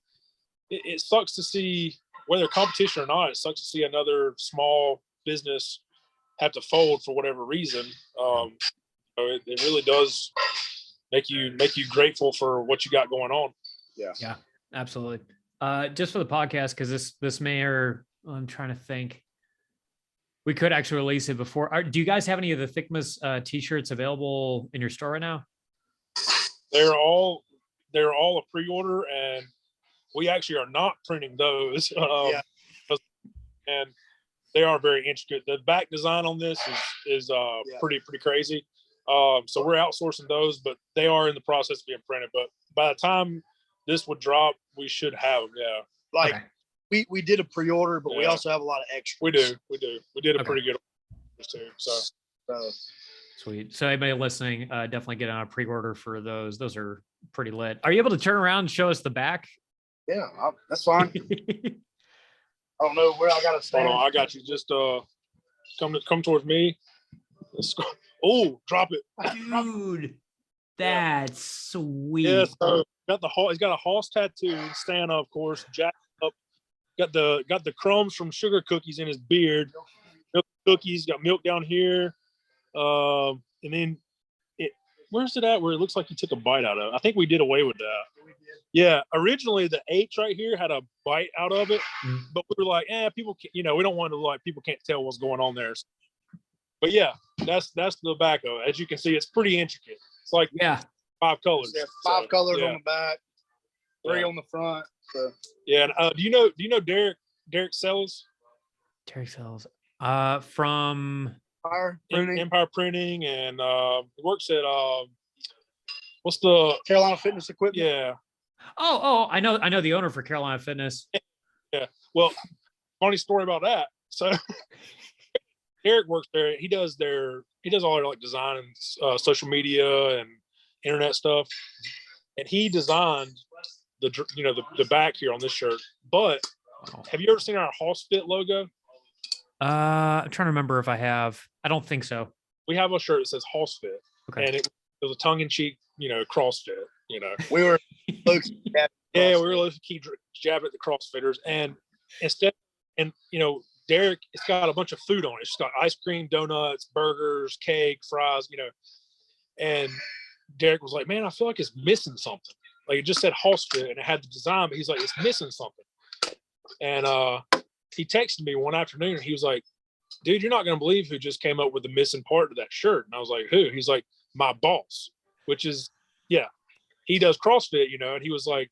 it sucks to see, whether competition or not, it sucks to see another small business have to fold for whatever reason. It really does make you grateful for what you got going on. Yeah, absolutely. Just for the podcast, because this may, or I'm trying to think, we could actually release it before. Do you guys have any of the Thickmas t-shirts available in your store right now? They're all a pre-order, and we actually are not printing those. And they are very intricate. The back design on this is pretty crazy. So we're outsourcing those, but they are in the process of being printed. But by the time this would drop, we should have them. Yeah. Okay. We did a pre-order, but we also have a lot of extras. We do. We did a pretty good too. So sweet. So anybody listening, definitely get on a pre-order for those. Those are pretty lit. Are you able to turn around and show us the back? Yeah, that's fine. I don't know where I got to stand. Hold on, I got you. Just come towards me. Let's go. Oh, drop it, dude. That's sweet. Yeah, so he's got a Hoss tattoo, Stan, of course, jacked up. Got the crumbs from sugar cookies in his beard. Milk cookies, got milk down here. And then where's it at where it looks like he took a bite out of it? I think we did away with that. Yeah, originally the H right here had a bite out of it, but we were like, people, we don't want to people can't tell what's going on there. But yeah, that's the back of it. As you can see, it's pretty intricate. It's like 5 colors. Yeah, 5 colors on the back, 3 on the front. So. Yeah, and do you know Derek Sells? Derek Sells, from Empire Printing, and he works at what's the Carolina Fitness Equipment? Yeah. Oh, I know the owner for Carolina Fitness. Yeah. Well, funny story about that. So Derek works there. He does all their design and social media and internet stuff. And he designed the back here on this shirt. But have you ever seen our Hossfit logo? I'm trying to remember if I have. I don't think so. We have a shirt that says Hossfit. Okay. And it was a tongue-in-cheek, CrossFit, We were we were low-key jab at the CrossFitters. And instead, Derek, it's got a bunch of food on it. It's got ice cream, donuts, burgers, cake, fries, And Derek was like, man, I feel like it's missing something. Like it just said Hossfit and it had the design, but he's like, it's missing something. And he texted me one afternoon and he was like, dude, you're not going to believe who just came up with the missing part of that shirt. And I was like, who? He's like, my boss, which is, he does CrossFit, and he was like,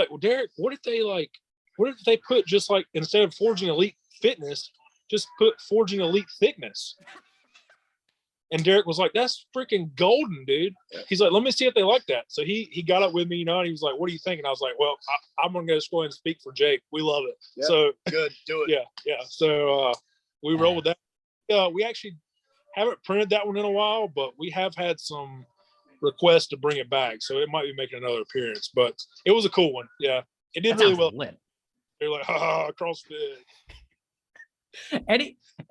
well, Derek, what if they put just like, instead of forging elite fitness, just put forging elite thickness. And Derek was like, that's freaking golden, dude. He's like, let me see if they like that. So he got up with me, and he was like, what do you think? And I was like, well, I'm going to just go ahead and speak for Jake. We love it. Yep. So good. Do it. Yeah. So we roll with that. We actually, haven't printed that one in a while, but we have had some requests to bring it back, so it might be making another appearance. But it was a cool one. Yeah, it did really well. Lit. They're like, CrossFit.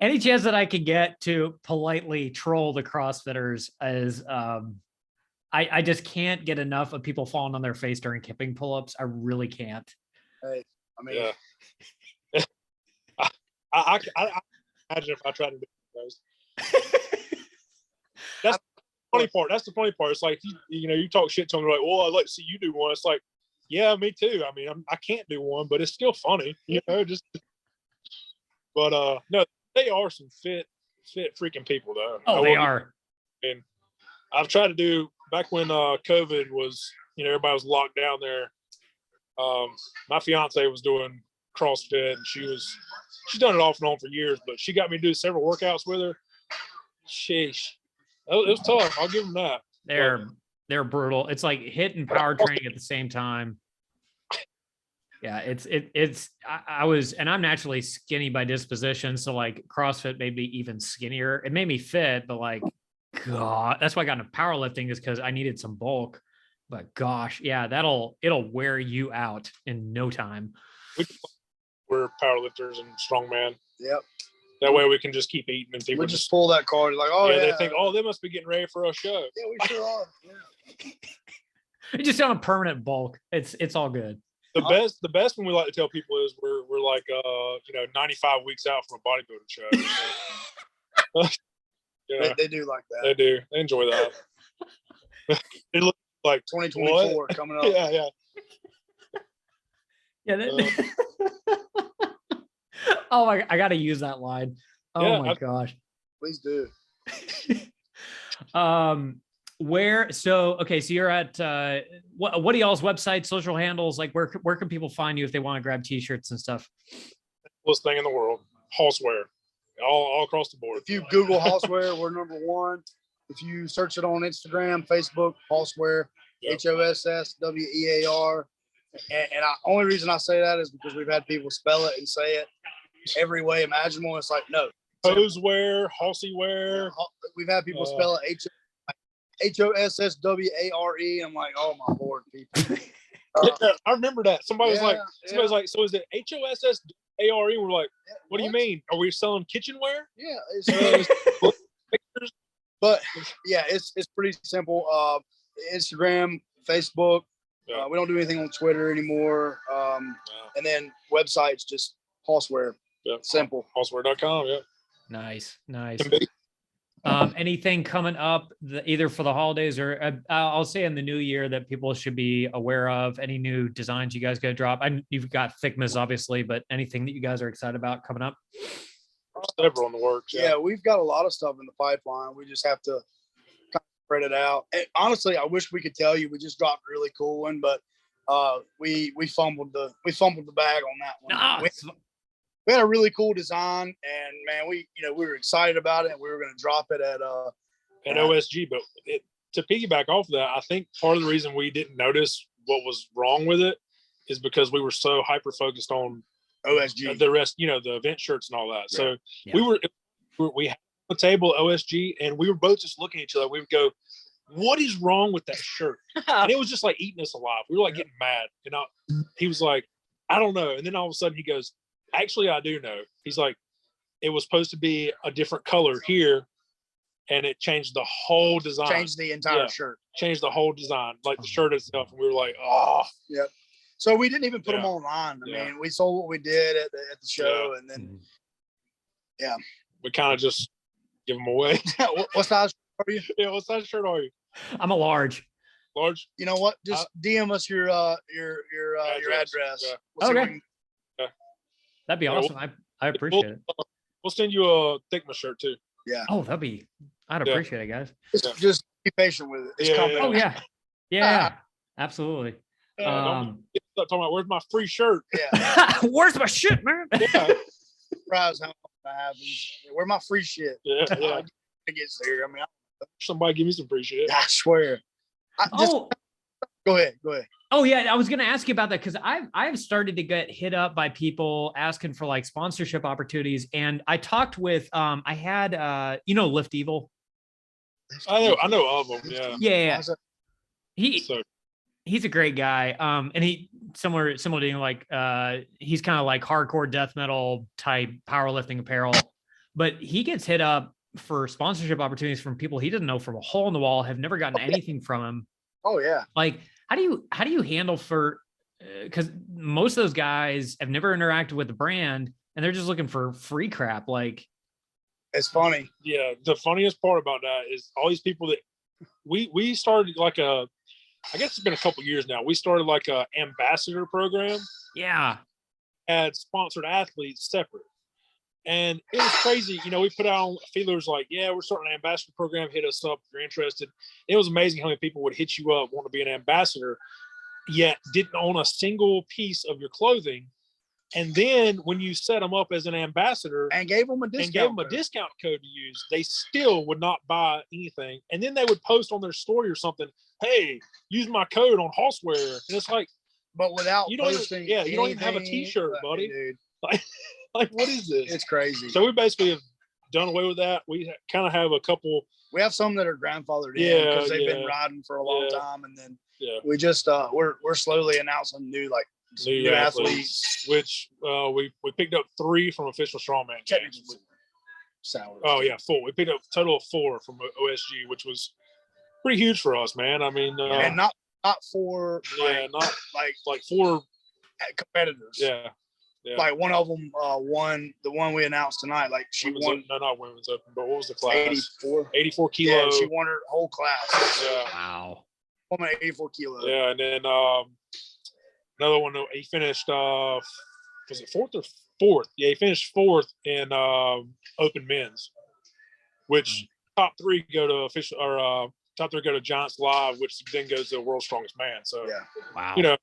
Any chance that I could get to politely troll the CrossFitters is I just can't get enough of people falling on their face during kipping pull-ups. I really can't. Hey, I mean, yeah. I imagine if I tried to do those. That's the funny part. That's the funny part. It's like you talk shit to them, like, well, I'd like to see you do one. It's like, yeah, me too. I mean, I can't do one, but it's still funny, just. But no, they are some fit freaking people though. Oh, they are. And I've tried to do back when COVID was, everybody was locked down there. My fiance was doing CrossFit, and she's done it off and on for years, but she got me to do several workouts with her. Sheesh, it was tough. I'll give them that. They're brutal. It's like HIIT and power training at the same time. Yeah, I was, and I'm naturally skinny by disposition. So like CrossFit made me even skinnier. It made me fit, but like, God, that's why I got into powerlifting, is because I needed some bulk. But gosh, yeah, it'll wear you out in no time. We're powerlifters and strongman. Yep. That way we can just keep eating, and people just pull that card like, oh yeah. They think, oh, they must be getting ready for a show. Yeah, we sure are. Yeah. You just on a permanent bulk. It's all good. The best one we like to tell people is we're like 95 weeks out from a bodybuilding show. They do like that. They do. They enjoy that. It looks like 2024 coming up. Yeah. Oh my! I got to use that line. Oh my gosh! Please do. So you're at what are y'all's websites, social handles? Like where can people find you if they want to grab t-shirts and stuff? Coolest thing in the world, Hosswear, all across the board. If you Google Hosswear, we're number one. If you search it on Instagram, Facebook, Hosswear, Hosswear. And the only reason I say that is because we've had people spell it and say it every way imaginable. It's like, no. Hosswear, Hosswear. We've had people spell it Hossware. I'm like, oh my Lord, people. I remember that. Somebody's like, so is it Hossware? We're like, what do you mean? Are we selling kitchenware? Yeah. But yeah, it's pretty simple. Instagram, Facebook. We don't do anything on Twitter anymore. And then websites, just Hosswear. Yeah. Simple. Hosswear.com. Yeah. Nice. Anything coming up either for the holidays or I'll say in the new year that people should be aware of? Any new designs you guys going to drop? You've got Figmas obviously, but anything that you guys are excited about coming up? Several in the works. Yeah, we've got a lot of stuff in the pipeline. We just have to kind of spread it out. And honestly, I wish we could tell you we just dropped a really cool one, but we fumbled the bag on that one. We had a really cool design, and man, we were excited about it, and we were going to drop it at OSG. But to piggyback off of that, I think part of the reason we didn't notice what was wrong with it is because we were so hyper focused on OSG, the rest, the event shirts and all that. So we had a table at OSG, and we were both just looking at each other. We would go, "What is wrong with that shirt?" And it was just like eating us alive. We were like getting mad, and he was like, "I don't know." And then all of a sudden he goes, "Actually, I do know." He's like, "It was supposed to be a different color here, and it changed the whole design. Changed the entire shirt. Changed the whole design, like the shirt itself." And we were like, "Oh." Yep. So we didn't even put them online. I mean, we sold what we did at the show, and then we kind of just give them away. What size are you? Yeah, what size shirt are you? I'm a large. Large. You know what? Just DM us your address. Yeah. Okay. That'd be awesome. I appreciate it. We'll send you a Thickness shirt too. Yeah. Oh, I'd appreciate it, guys. Just be patient with it. It's coming. Oh yeah. Absolutely. Talking about where's my free shirt? Yeah. Where's my shit, man? Yeah. Surprise how that happens. Where my free shit? Yeah. It gets there. I mean, somebody give me some free shit. I swear. Go ahead. Oh yeah, I was going to ask you about that because I've started to get hit up by people asking for like sponsorship opportunities, and I talked with I had Lift Evil. I know of them. Yeah. Yeah. So He's a great guy. And he similar to you, like he's kind of like hardcore death metal type powerlifting apparel, but he gets hit up for sponsorship opportunities from people he doesn't know from a hole in the wall, have never gotten anything from him. Oh yeah. Like, how do you handle for, because most of those guys have never interacted with the brand and they're just looking for free crap. Like, it's funny. Yeah. The funniest part about that is all these people that we started like I guess it's been a couple years now. We started like a ambassador program. yeah. Had sponsored athletes separate. And it was crazy. We put out feelers like, yeah, we're starting an ambassador program. Hit us up if you're interested. It was amazing how many people would hit you up, want to be an ambassador, yet didn't own a single piece of your clothing. And then when you set them up as an ambassador and gave them a discount code to use, they still would not buy anything. And then they would post on their story or something, hey, use my code on Hosswear. And it's like, but without you don't even have a t-shirt, buddy. Dude. Like what is this? It's crazy. So we basically have done away with that. We kind of have a couple. We have some that are grandfathered in because they've been riding for a long time, and then we just we're slowly announcing new athletes, which we picked up 3 from official Strongman Games. Sour. Oh yeah, 4. We picked up a total of 4 from OSG, which was pretty huge for us, man. I mean, and not 4, not like 4 competitors. Yeah. Like one of them won the one we announced tonight. Like she won. No, not women's open, but what was the class? 84 kilo. Yeah, she won her whole class. Yeah. Wow. Woman 84 kilos. Yeah, and then another one. He finished. Was it 4th or 4th? Yeah, he finished 4th in open men's, which top 3 go to official or top 3 go to Giants Live, which then goes to World's Strongest Man. So wow. we did.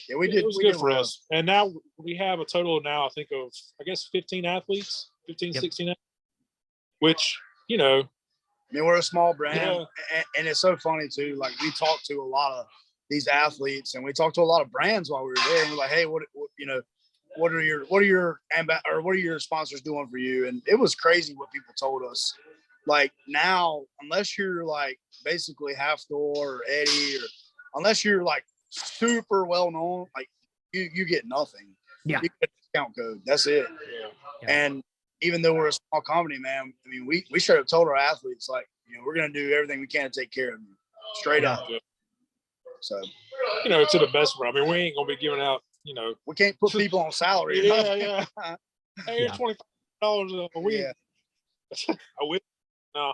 It was good for us. And now we have a total now, I think, of 15 athletes, 16 athletes, which I mean, we're a small brand, and it's so funny too. Like we talked to a lot of these athletes, and we talked to a lot of brands while we were there. And we're like, hey, what are your sponsors doing for you? And it was crazy what people told us. Like now, unless you're like basically Half Thor or Eddie, or unless you're like super well known, like you get nothing. Yeah, you get a discount code. That's it. Yeah. And even though we're a small company, man, I mean, we straight up told our athletes, like, we're gonna do everything we can to take care of you, straight up. Yeah. So, to the best. I mean, we ain't gonna be giving out. We can't put people on salary. Yeah. Hey, here's $25 a week. Yeah. I wish. No.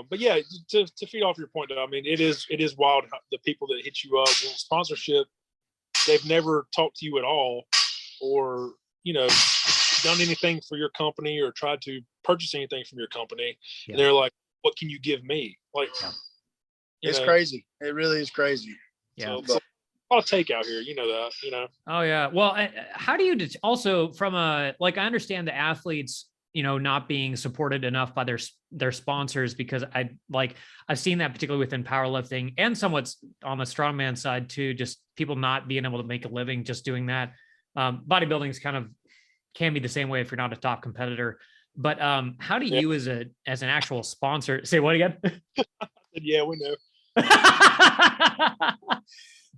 But yeah, to feed off your point, though, I mean, it is wild the people that hit you up with sponsorship. They've never talked to you at all, or done anything for your company, or tried to purchase anything from your company. Yeah. And they're like, "What can you give me?" Like, it's crazy. It really is crazy. Yeah. So, a lot of takeout here. You know that. Oh yeah. Well, how do you also from I understand the athletes, not being supported enough by their sponsors, because I've seen that particularly within powerlifting and somewhat on the strongman side too, just people not being able to make a living just doing that. Bodybuilding can be the same way if you're not a top competitor, but how do you as an actual sponsor say what again? Yeah, we know.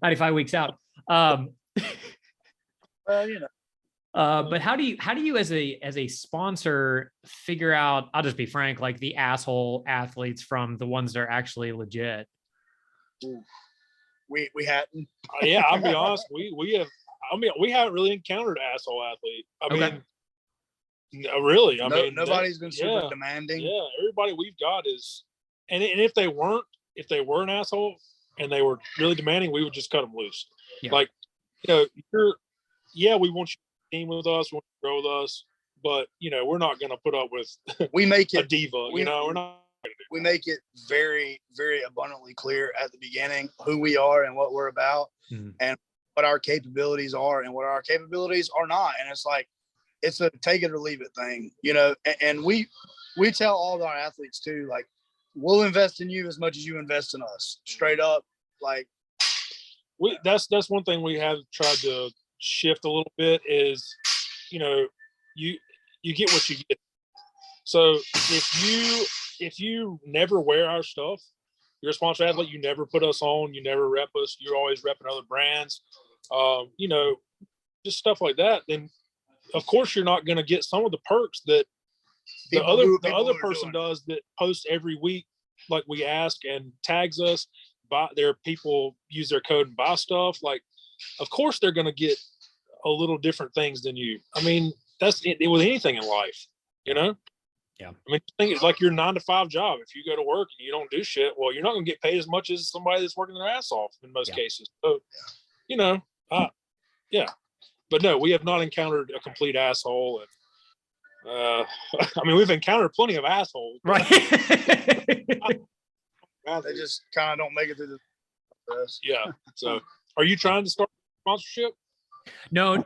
95 weeks out. Well, but how do you as a sponsor figure out, I'll just be frank, like the asshole athletes from the ones that are actually legit? We hadn't. Yeah, I'll be honest. We haven't really encountered an asshole athlete. I mean, really. I mean, nobody's been super demanding. Yeah, everybody we've got is, and if they were an asshole and they were really demanding, we would just cut them loose. Yeah. Like, we want you to team with us, we want you to grow with us, but we're not going to put up with we make it a diva. We're not. We make it very, very abundantly clear at the beginning who we are and what we're about, and what our capabilities are and what our capabilities are not. And it's like, it's a take it or leave it thing, and we tell all of our athletes too, like, we'll invest in you as much as you invest in us, straight up. Like, that's one thing we have tried to shift a little bit is, you know, you get what you get. So if you never wear our stuff, you're a sponsor athlete, you never put us on, you never rep us, you're always repping other brands, you know, just stuff like that, then of course you're not going to get some of the perks that the other person does, that posts every week like we ask and tags us. Their people use their code and buy stuff. Like, of course they're going to get a little different things than you. I mean, that's it with anything in life, you know? Yeah. I mean, think it's like your 9-to-5 job. If you go to work and you don't do shit, well, you're not going to get paid as much as somebody that's working their ass off in most cases. So, you know, yeah. But no, we have not encountered a complete asshole. And, I mean, we've encountered plenty of assholes. Right. They just kind of don't make it through the process. Yeah. So, are you trying to start sponsorship? No,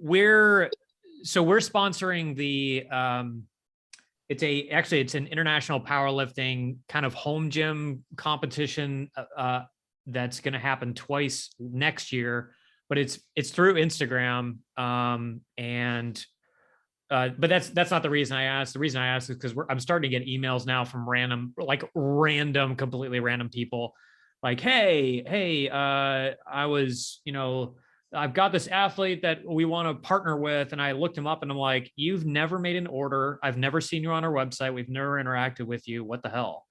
we're sponsoring the it's an international powerlifting kind of home gym competition that's going to happen twice next year, but it's through Instagram. But that's not the reason I asked. The reason I asked is because I'm starting to get emails now from completely random people, like, hey, I was, you know, I've got this athlete that we want to partner with. And I looked him up and I'm like, you've never made an order. I've never seen you on our website. We've never interacted with you. What the hell?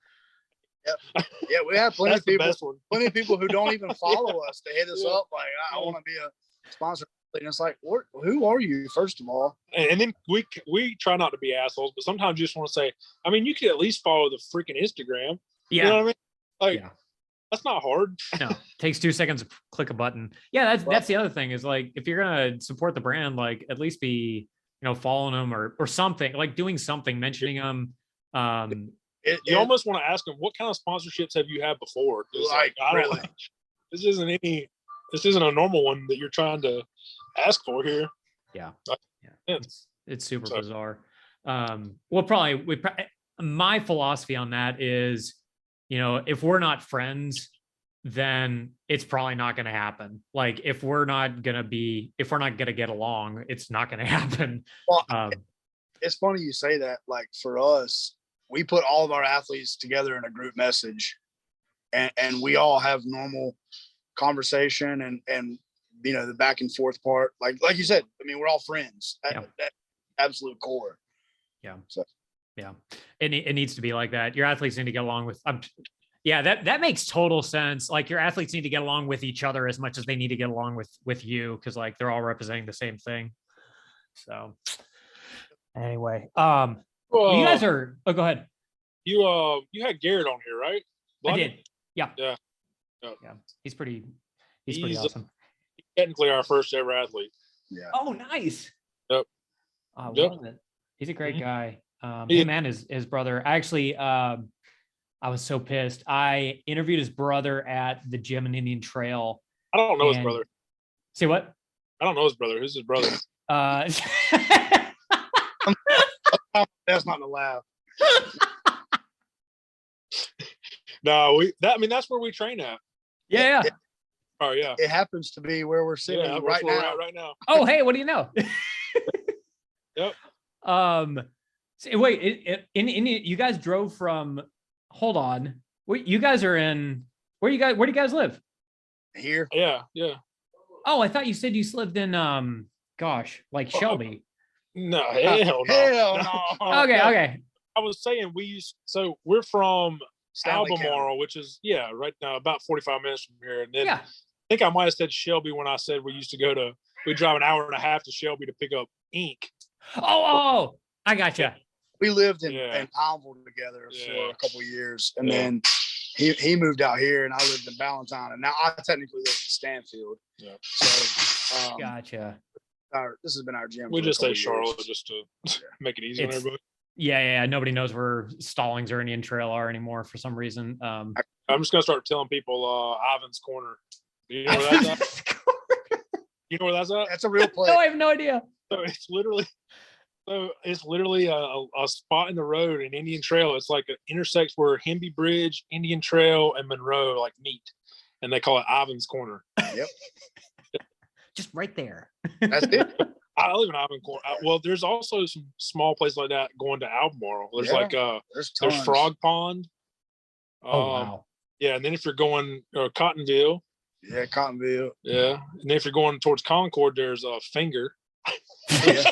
Yep. Yeah, we have plenty of people who don't even follow us. They hit us up like, I want to be a sponsor. And it's like, who are you, first of all? And then we try not to be assholes, but sometimes you just want to say, I mean, you could at least follow the freaking Instagram. Yeah. You know what I mean? Like, that's not hard. No, it takes 2 seconds to click a button. Yeah, that's the other thing is, like, if you're gonna support the brand, like, at least be, you know, following them or something, like doing something, mentioning them. You almost want to ask them, what kind of sponsorships have you had before? Like, I don't know. This isn't a normal one that you're trying to ask for here. Yeah. It's super bizarre. My philosophy on that is, you know, if we're not friends, then it's probably not going to happen. Like, if we're not going to get along, it's not going to happen. Well, it's funny you say that. Like, for us, we put all of our athletes together in a group message, and we all have normal conversation and you know, the back and forth part, like you said, I mean, we're all friends at absolute core. Yeah. So yeah, it needs to be like that. Your athletes need to get along with that makes total sense. Like, your athletes need to get along with each other as much as they need to get along with you, because, like, they're all representing the same thing. So anyway, you guys are go ahead. You had Garrett on here, right? I did. Yeah. He's pretty awesome. Technically our first ever athlete. Yeah. Oh, nice. Yep. I love it. He's a great guy. Him and his brother. Actually, I was so pissed. I interviewed his brother at the gym in Indian Trail. I don't know his brother. Say what? I don't know his brother. Who's his brother? That's not a laugh. No, that's where we train at. Yeah. Oh yeah. It happens to be where we're sitting right now. Oh, hey, what do you know? Yep. Wait, you guys drove from? Hold on. Wait, you guys are in? Where do you guys live? Here. Yeah. Oh, I thought you said you lived in like Shelby. No, hell no. Okay. I was saying we're from Stanley Albemarle, which is right now about 45 minutes from here, and then I think I might have said Shelby when I said we drive an hour and a half to Shelby to pick up ink. Oh, I gotcha. We lived in Pineville together for a couple of years, and then he moved out here, and I lived in Ballantyne, and now I technically live in Stanfield. Yeah. So gotcha. This has been our gym. We just say Charlotte just to make it easy on everybody. Yeah. Nobody knows where Stallings or Indian Trail are anymore for some reason. I'm just gonna start telling people Ivan's Corner. Do you know where that's at? You know where that's at? That's a real place. No, I have no idea. So it's literally a spot in the road in Indian Trail. It's like it intersects where Hemby Bridge, Indian Trail, and Monroe like meet. and they call it Ivan's Corner. Yep. Just right there. That's it. I live in Ivan Corner. Well, there's also some small places like that going to Albemarle. There's like there's Frog Pond. Oh wow. Yeah, and then if you're going Cottonville. Yeah, Cottonville. Yeah, and then if you're going towards Concord, there's a Finger. Yeah.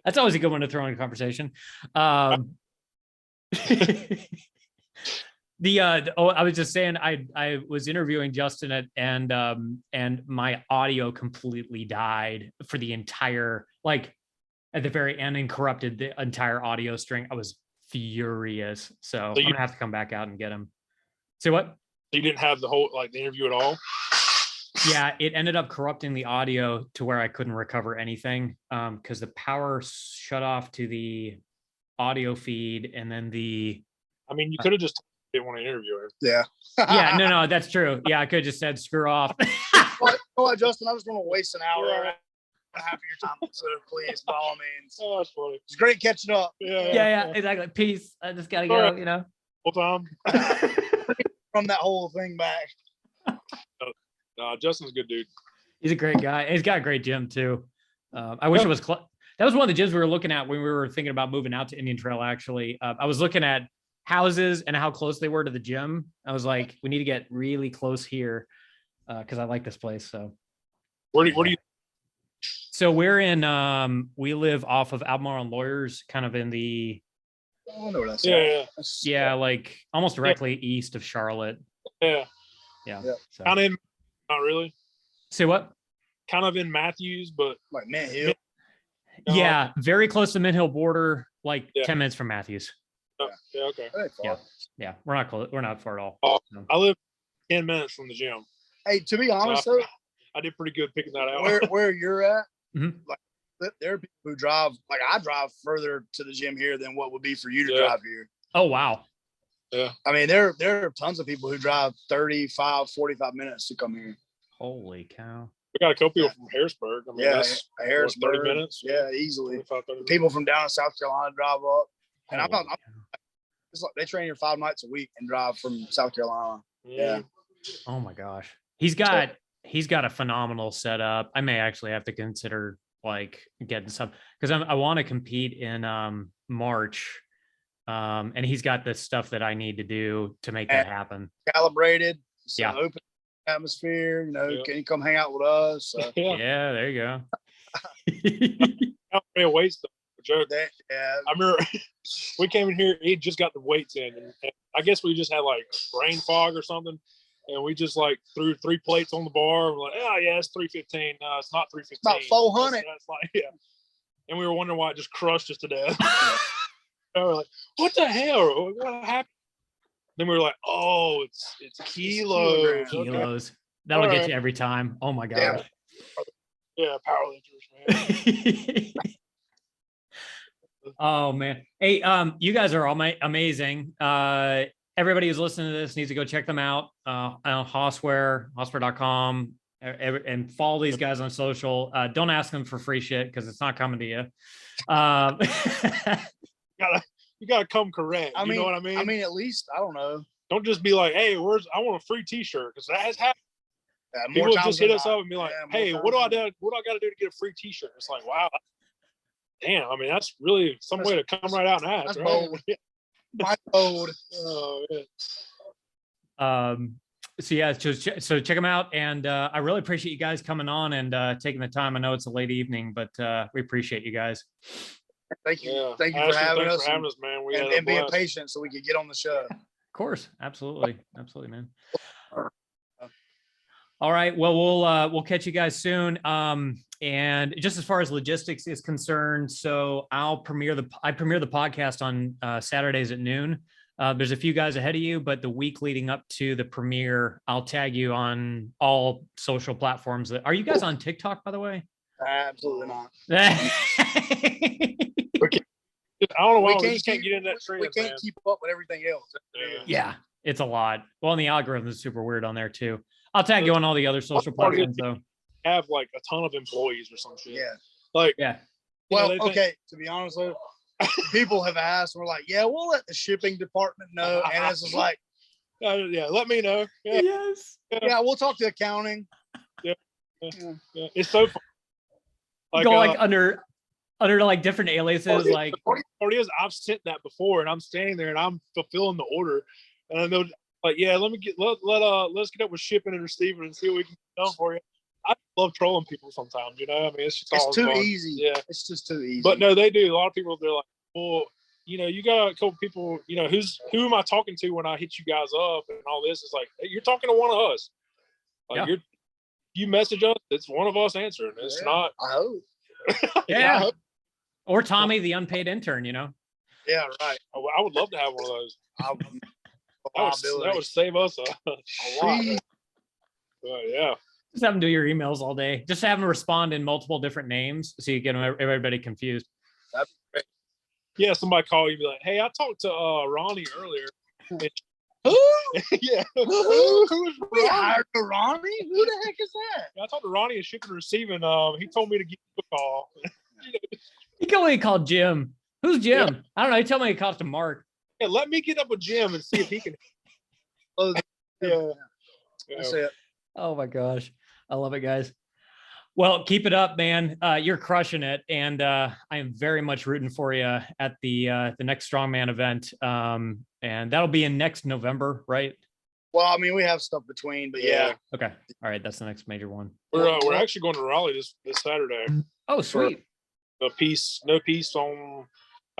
That's always a good one to throw in a conversation. I was just saying, I was interviewing Justin and my audio completely died for the entire, like at the very end, and corrupted the entire audio string. I was furious. So I'm gonna have to come back out and get him. Say what? You didn't have the whole the interview at all? Yeah, it ended up corrupting the audio to where I couldn't recover anything because the power shut off to the audio feed, and then you could have just didn't want to interview her. Yeah. Yeah, no, that's true. Yeah, I could have just said screw off. Well, Justin, I was going to waste an hour and half of your time, so please, by all means. Oh, that's funny. It's great catching up. Yeah, exactly. Peace. I just gotta go. Whole time. From that whole thing back. Justin's a good dude. He's a great guy. He's got a great gym too. I wish it was that was one of the gyms we were looking at when we were thinking about moving out to Indian Trail. Actually, I was looking at houses and how close they were to the gym. I was like, we need to get really close here because I like this place. So, where do you? So we're in. We live off of Albemarle and Lawyers, kind of in the. I know what that's. Yeah, like almost directly east of Charlotte. Yeah. So. Kind of, not really. Say what? Kind of in Matthews, but like Mint Hill. Yeah, very close to Mint Hill border, like 10 minutes from Matthews. Yeah, okay. Yeah, we're not close. We're not far at all. No. I live 10 minutes from the gym. Hey, to be honest, though, I did pretty good picking that out. Where you're at, mm-hmm. like there are people who drive. Like I drive further to the gym here than what would be for you to drive here. Oh wow. Yeah. I mean, there are tons of people who drive 35, 45 minutes to come here. Holy cow. We got a couple people from Harrisburg. I mean, that's Harrisburg, 30 minutes. Yeah, easily. 25, 30 people from down in South Carolina drive up. And I'm it's like they train here 5 nights a week and drive from South Carolina. Yeah. Oh my gosh. He's got a phenomenal setup. I may actually have to consider like getting some because I want to compete in March. And he's got the stuff that I need to do to make that happen. Calibrated. Open atmosphere, can you come hang out with us? So. Yeah, there you go. Weights though. Yeah. I remember we came in here, he just got the weights in, and I guess we just had like brain fog or something, and we just like threw 3 plates on the bar. We're like, it's 315. No, it's not 315. About 400. That's like, and we were wondering why it just crushed us to death. And we're like, what the hell? What happened? Then we were like, oh, it's kilos. Kilos. Okay. That'll get you every time. Oh my gosh. Yeah, powerlifters, man. Oh man. Hey, you guys are all amazing. Everybody who's listening to this needs to go check them out on Hosswear, hosswear.com, and follow these guys on social. Don't ask them for free shit because it's not coming to you. You gotta come correct. You know what I mean? I mean, at least I don't know. Don't just be like, "Hey, I want a free T-shirt," because that has happened. People just hit us up and be like, "Hey, what do I do? What do I got to do to get a free T-shirt?" It's like, wow, damn. I mean, that's really some way to come right out and ask. Right? Bold. My bold. Oh, man. So check them out, and I really appreciate you guys coming on and taking the time. I know it's a late evening, but we appreciate you guys. Thank you. Yeah. Thank you for having us, man. And being patient so we could get on the show. Of course. Absolutely, man. All right. Well, we'll catch you guys soon. And just as far as logistics is concerned, so I premiere the podcast on Saturdays at noon. There's a few guys ahead of you, but the week leading up to the premiere, I'll tag you on all social platforms. Are you guys on TikTok, by the way? Absolutely not. I don't know why we just can't get in that trend. We can't keep up with everything else. Yeah, it's a lot. Well, and the algorithm is super weird on there too. I'll tag you on all the other social platforms though. Have like a ton of employees or some shit. Yeah. Like Well, okay. To be honest, though, people have asked. We're like, we'll let the shipping department know, and it's just like Yeah, let me know. Yeah, Yes. Yeah, we'll talk to accounting. yeah. It's so fun. Like, go like under like different aliases. Like, the party is, I've sent that before, and I'm standing there and I'm fulfilling the order, and they'll like, yeah, let's get up with shipping and receiving and see what we can do for you. I love trolling people sometimes, you know. I mean, it's too fun. easy. Yeah, it's just too easy. But no, they do. A lot of people, they're like, well, you know, you got a couple people, you know, who am I talking to when I hit you guys up and all this? It's like, hey, you're talking to one of us. Like you message us, it's one of us answering. It's not. I hope. Yeah. I hope. Or Tommy, the unpaid intern, you know. Yeah, right. I would love to have one of those. That would save us a lot. Yeah. Just have them do your emails all day. Just have them respond in multiple different names so you get everybody confused. That'd be great. Yeah, somebody call you and be like, hey, I talked to Ronnie earlier. Who? Yeah. Who's we hired Ronnie? Who the heck is that? Yeah, I talked to Ronnie at shipping and receiving. He told me to give you a call. He told me he called Jim. Who's Jim? Yeah. I don't know. He told me he called to Mark. Yeah, let me get up with Jim and see if he can. Yeah. That's it. Oh my gosh. I love it, guys. Well, keep it up, man. You're crushing it. And I am very much rooting for you at the next Strongman event. And that'll be in next November, right? Well, I mean, we have stuff between, but yeah. Okay. All right. That's the next major one. We're actually going to Raleigh this Saturday. Oh, sweet. No peace on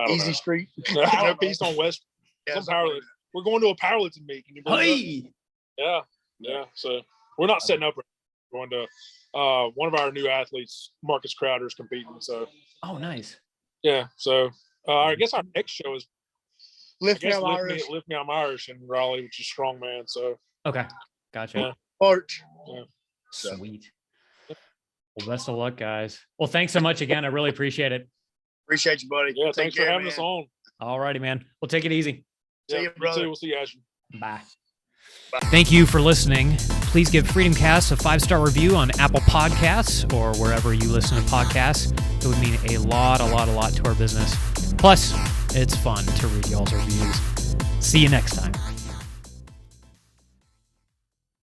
Easy Street. No peace on West. Yeah, we're going to a powerlifting meet. Can you believe that? Yeah. So we're not setting up. We're going to one of our new athletes, Marcus Crowder, is competing. So. Oh, nice. Yeah. So I guess our next show is Lift Me I'm Irish in Raleigh, which is Strongman. So. Okay. Gotcha. Yeah. March. Yeah. Sweet. Well, best of luck, guys. Well, thanks so much again. I really appreciate it. Appreciate you, buddy. Yeah, thanks for having us on. All righty, man. We'll take it easy. See you, brother. We'll see you, Ashton. Bye. Thank you for listening. Please give Freedom Cast a 5-star review on Apple Podcasts or wherever you listen to podcasts. It would mean a lot to our business. Plus, it's fun to read y'all's reviews. See you next time.